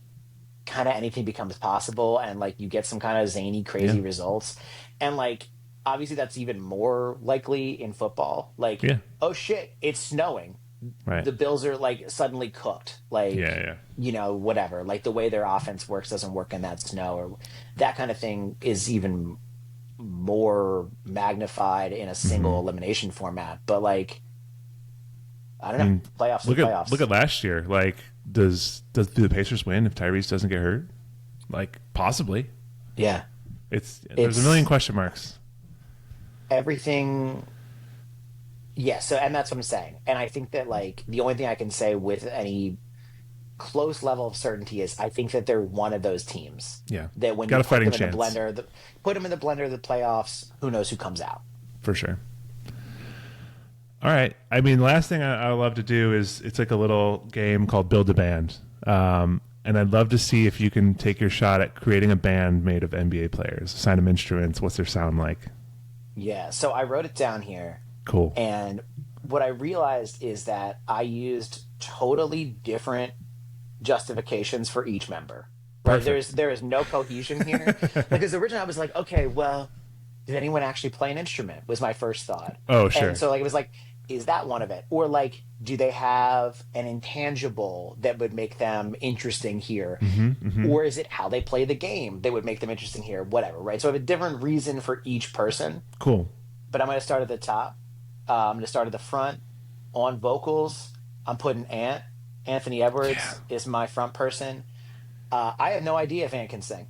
kind of anything becomes possible, and like you get some kind of zany, Yeah. crazy results, and like obviously that's even more likely in football. Like, Yeah. oh shit, it's snowing, Right. the Bills are like suddenly cooked. Yeah. Like, Yeah. whatever. Like the way their offense works doesn't work in that snow, or that kind of thing is even more magnified in a Mm-hmm. single elimination format. But like, I don't I know. mean, Playoffs are look playoffs. at last year. Like, do the Pacers win if Tyrese doesn't get hurt? Like, possibly. Yeah. There's a million It's question marks. everything. Yeah. So, and that's what I'm saying. And I think that like the only thing I can say with any close level of certainty is I think that they're one of those teams Yeah. that when you Got a put fighting them in chance the blender of the playoffs, who knows who comes out. for sure. All right. I mean, last thing I love to do is it's like a little game called Build a Band. And I'd love to see if you can take your shot at creating a band made of NBA players. Assign them instruments. What's their sound like? Yeah. So I wrote it down here. Cool. And what I realized is that I used totally different justifications for each member. Right? Perfect. There is no cohesion here. Because originally I was like, okay, well, did anyone actually play an instrument? Was my first thought. Oh, And sure. so like it was like, is that one of it? Or like, do they have an intangible that would make them interesting here? Mm-hmm. Mm-hmm. Or is it how they play the game that would make them interesting here? Whatever, right? So I have a different reason for each person, Cool. but I'm going to start at the top. I'm going to start at the front. On vocals, I'm putting Ant. Anthony Yeah. Edwards is my front person. I have no idea if Ant can sing.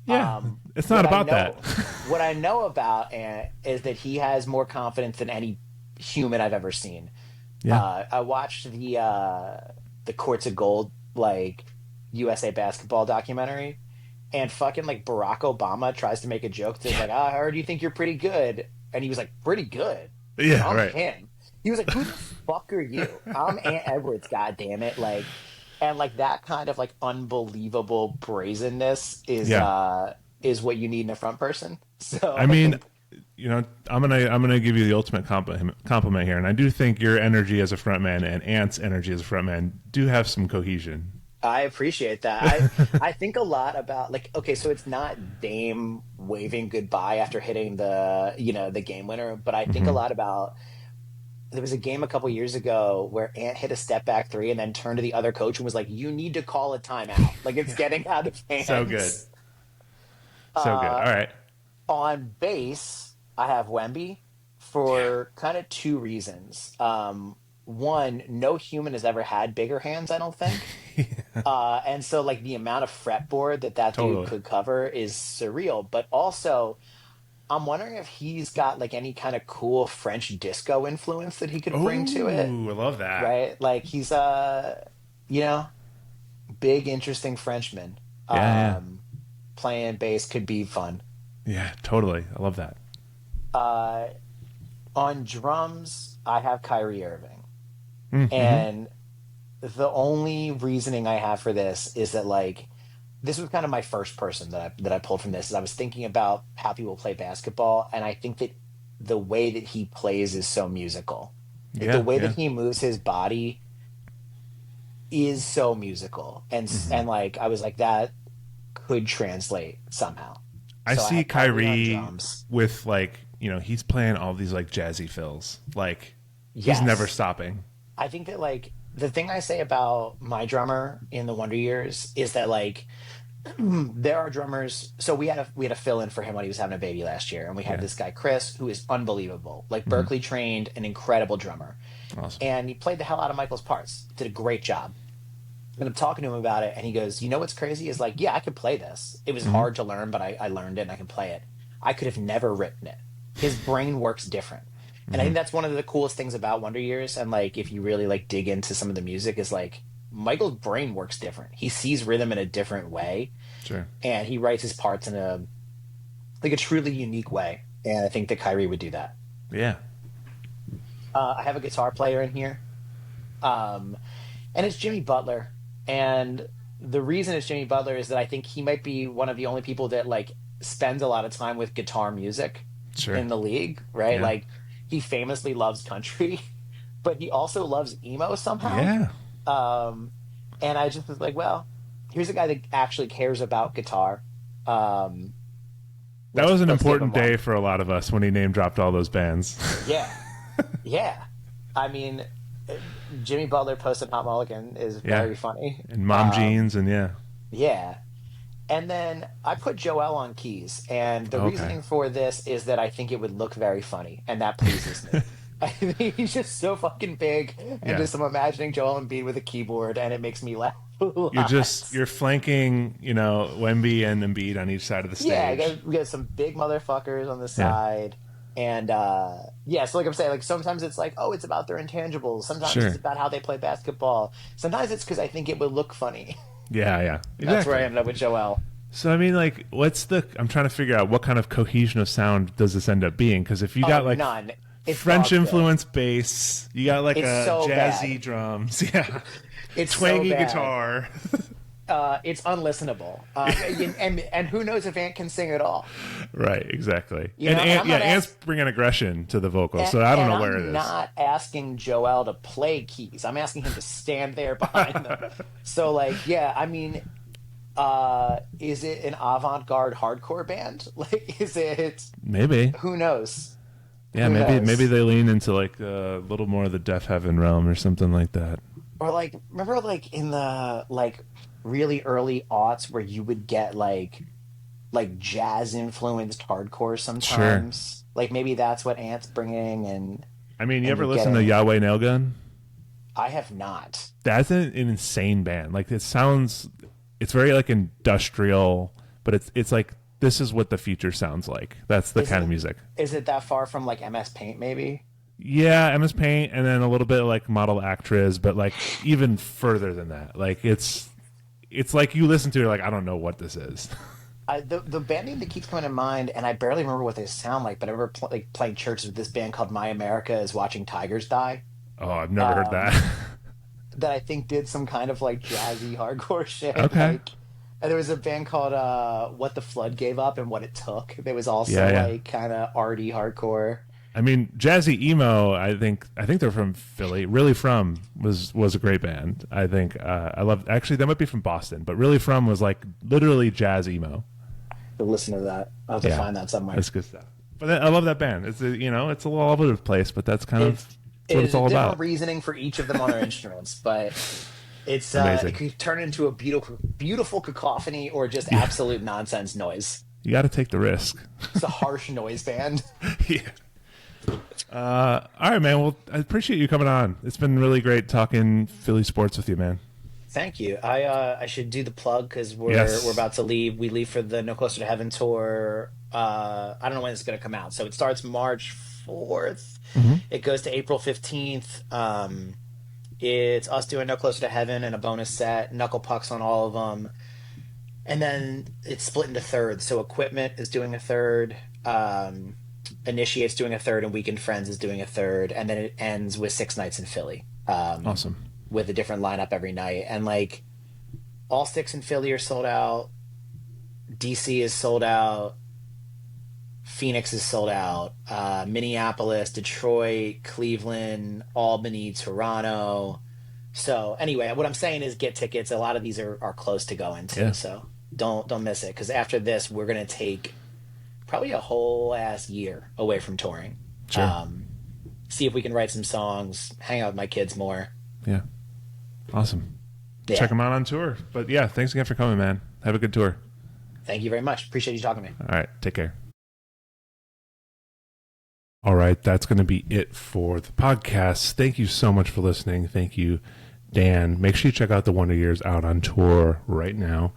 Yeah. It's not What I about that. know, what I know about Ant is that he has more confidence than any human I've ever seen. Yeah. I watched the Courts of Gold, like, USA basketball documentary, and fucking like Barack Obama tries to make a joke that's like, "Ah, I heard you think you're pretty good," and he was like, "Pretty good? Yeah. I'm Right. him." He was like, "Who the fuck are you? I'm Ant Edwards, god damn it!" Like, and like that kind of like unbelievable brazenness Yeah. is what you need in a front person. So I I mean, think I'm gonna give you the ultimate compliment here, and I do think your energy as a frontman and Ant's energy as a frontman do have some cohesion. I appreciate that. I think a lot about like, okay, so it's not Dame waving goodbye after hitting the game winner, but I think a Hmm. lot about there was a game a couple years ago where Ant hit a step back three and then turned to the other coach and was like, "You need to call a timeout. Like, it's Yeah. getting out of So good. hands." So good. Uh, All right. on bass, I have Wemby Yeah. for kind of two reasons. One, no human has ever had bigger hands, I don't think. And so like the amount of fretboard that dude Totally. could cover is surreal. But also, I'm wondering if he's got like any kind of cool French disco influence that he could bring to it, Oh, I love that. right? Like he's you know, big interesting Frenchman. Yeah, yeah, Playing bass could be fun. yeah. Totally. I love that. Uh, on drums, I have Kyrie Irving. Mm-hmm. And the only reasoning I have for this is that like this was kind of my first person that I pulled from this. Is I was thinking about how people play basketball, and I think that the way that he plays is so musical. Like, the Yeah, way that yeah. he moves his body is so musical, and like I was like that could translate somehow. I So I see had Kyrie on Kyrie drums. with like, he's playing all these like jazzy fills. Like he's never Yes, stopping. I think that like the thing I say about my drummer in the Wonder Years is that like there are drummers. So we had a fill in for him when he was having a baby last year, and we had Yeah. this guy Chris who is unbelievable, like Hmm. Berkeley trained, an incredible drummer, Awesome. and he played the hell out of Michael's parts. Did a great job. And I'm talking to him about it, and he goes, "You know what's crazy is like, yeah, I could play this. It was Hmm. hard to learn, but I learned it and I can play it. I could have never written it. His brain works different." And I Hmm. think that's one of the coolest things about Wonder Years. And like, if you really like dig into some of the music, is like Michael's brain works different. He sees rhythm in a different way, Sure. and he writes his parts in a like a truly unique way. And I think that Kyrie would do that. Yeah. I have a guitar player in here, um, and it's Jimmy Butler. And the reason it's Jimmy Butler is that I think he might be one of the only people that like spends a lot of time with guitar music Sure. in the league, right? Yeah. Like he famously loves country, but he also loves emo somehow. Yeah. Um, and I just was like, well, here's a guy that actually cares about guitar. Um, That was an let's give him important day one. for a lot of us when he name dropped all those bands. Yeah, yeah. I mean, Jimmy Butler posted Hot Mulligan is Yeah. very funny. And mom jeans and yeah. Yeah. And then I put Joel on keys, and the Okay. reasoning for this is that I think it would look very funny, and that pleases me. I think he's just so fucking big, and Yeah. just I'm imagining Joel Embiid with a keyboard, and it makes me laugh a lot. You're flanking, Wemby and Embiid on each side of the Yeah, stage. we got some big motherfuckers on the Yeah. side, and yeah. So like I'm saying, like sometimes it's like, oh, it's about their intangibles. Sometimes Sure. it's about how they play basketball. Sometimes it's because I think it would look funny. Yeah, yeah. That's where I Exactly. ended up with Joel. So I mean, like, I'm trying to figure out what kind of cohesion of sound does this end up being? Because if you Oh, got like none. It's French dog shit. influenced bass, you got like It's a so jazzy bad. drums, yeah, It's twangy so bad. guitar. It's unlistenable. And who knows if Ant can sing at all? Right, exactly. You And know, and Ant, I'm yeah, not Ant's bringing aggression to the vocals, so And, I don't and know where it I'm is. not asking Joel to play keys. I'm asking him to stand there behind them. So like, yeah, I mean, is it an avant-garde hardcore band? Like, is it? Maybe, Who knows? yeah, Who maybe knows? maybe they lean into like a little more of the Deaf Heaven realm or something like that. Or like, remember like in the like really early aughts where you would get like jazz influenced hardcore Sure. sometimes. Like maybe that's what Ant's bringing, I mean, you and ever you're listen to getting. Yahweh Nailgun? I have not. That's an insane band. Like it's very like industrial, but it's like this is what the future sounds like. That's the Is kind it of music. is it that far from like MS Paint maybe? Yeah, MS Paint, and then a little bit like Model Actress, but like even further than that. Like it's like you listen to it like I don't know what this is. The band name that keeps coming to mind, and I barely remember what they sound like, but I remember like playing church with this band called My America is Watching Tigers Die. Oh, I've never heard Um, that. that I think did some kind of like jazzy hardcore shit. Okay. Like, and there was a band called What the Flood Gave Up and What It Took. There was also Yeah, yeah. like kind of arty hardcore. I mean, Jazzy Emo. I think they're from Philly. Really From was a great band. I think I love. Actually, they might be from Boston, but Really From was like literally jazz emo. To listen to that, I'll have to Yeah. find that somewhere. That's good stuff. But I love that band. It's it's a little all over the place, but that's kind of It's, that's what it it's is a all different about. reasoning for each of them on their instruments, but it's Amazing. it could turn into a beautiful cacophony or just Yeah. absolute nonsense noise. You got to take the risk. It's a harsh noise band. Yeah. All right, man. Well, I appreciate you coming on. It's been really great talking Philly sports with you, man. Thank you. I should do the plug because Yes. we're about to leave. We leave for the No Closer to Heaven tour. I don't know when it's going to come out. So it starts March 4th. It goes to April 15th. It's us doing No Closer to Heaven and a bonus set, knuckle pucks on all of them. And then it's split into thirds. So Equipment is doing a third. Initiate's doing a third, and Weekend Friends is doing a third. And then it ends with 6 nights in Philly. Awesome. With a different lineup every night. And like all 6 in Philly are sold out. DC is sold out. Phoenix is sold out. Minneapolis, Detroit, Cleveland, Albany, Toronto. So anyway, what I'm saying is get tickets. A lot of these are close to going too. Yeah, So don't miss it because after this we're gonna take probably a whole ass year away from touring. sure. See if we can write some songs, hang out with my kids more. Yeah, awesome. Yeah. Check them out on tour. But yeah, thanks again for coming, man. Have a good tour. Thank you very much. Appreciate you talking to me. All right, take care. All right, that's going to be it for the podcast. Thank you so much for listening. Thank you, Dan. Make sure you check out the Wonder Years out on tour right now.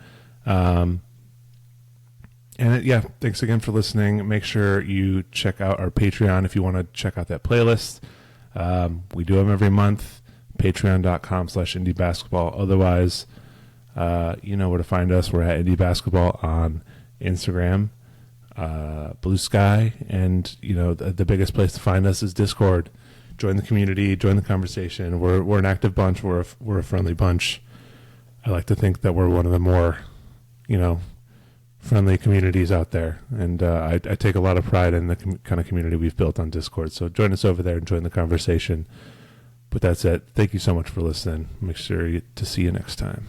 Yeah, thanks again for listening. Make sure you check out our Patreon if you want to check out that playlist. We do them every month. Patreon.com/indie basketball. Otherwise, you know where to find us. We're at Indie Basketball on Instagram, Blue Sky, and you know the biggest place to find us is Discord. Join the community, join the conversation. We're an active bunch. We're a friendly bunch. I like to think that we're one of the more, friendly communities out there, and I take a lot of pride in the kind of community we've built on Discord. So join us over there and join the conversation. But that's it. Thank you so much for listening. Make sure to see you next time.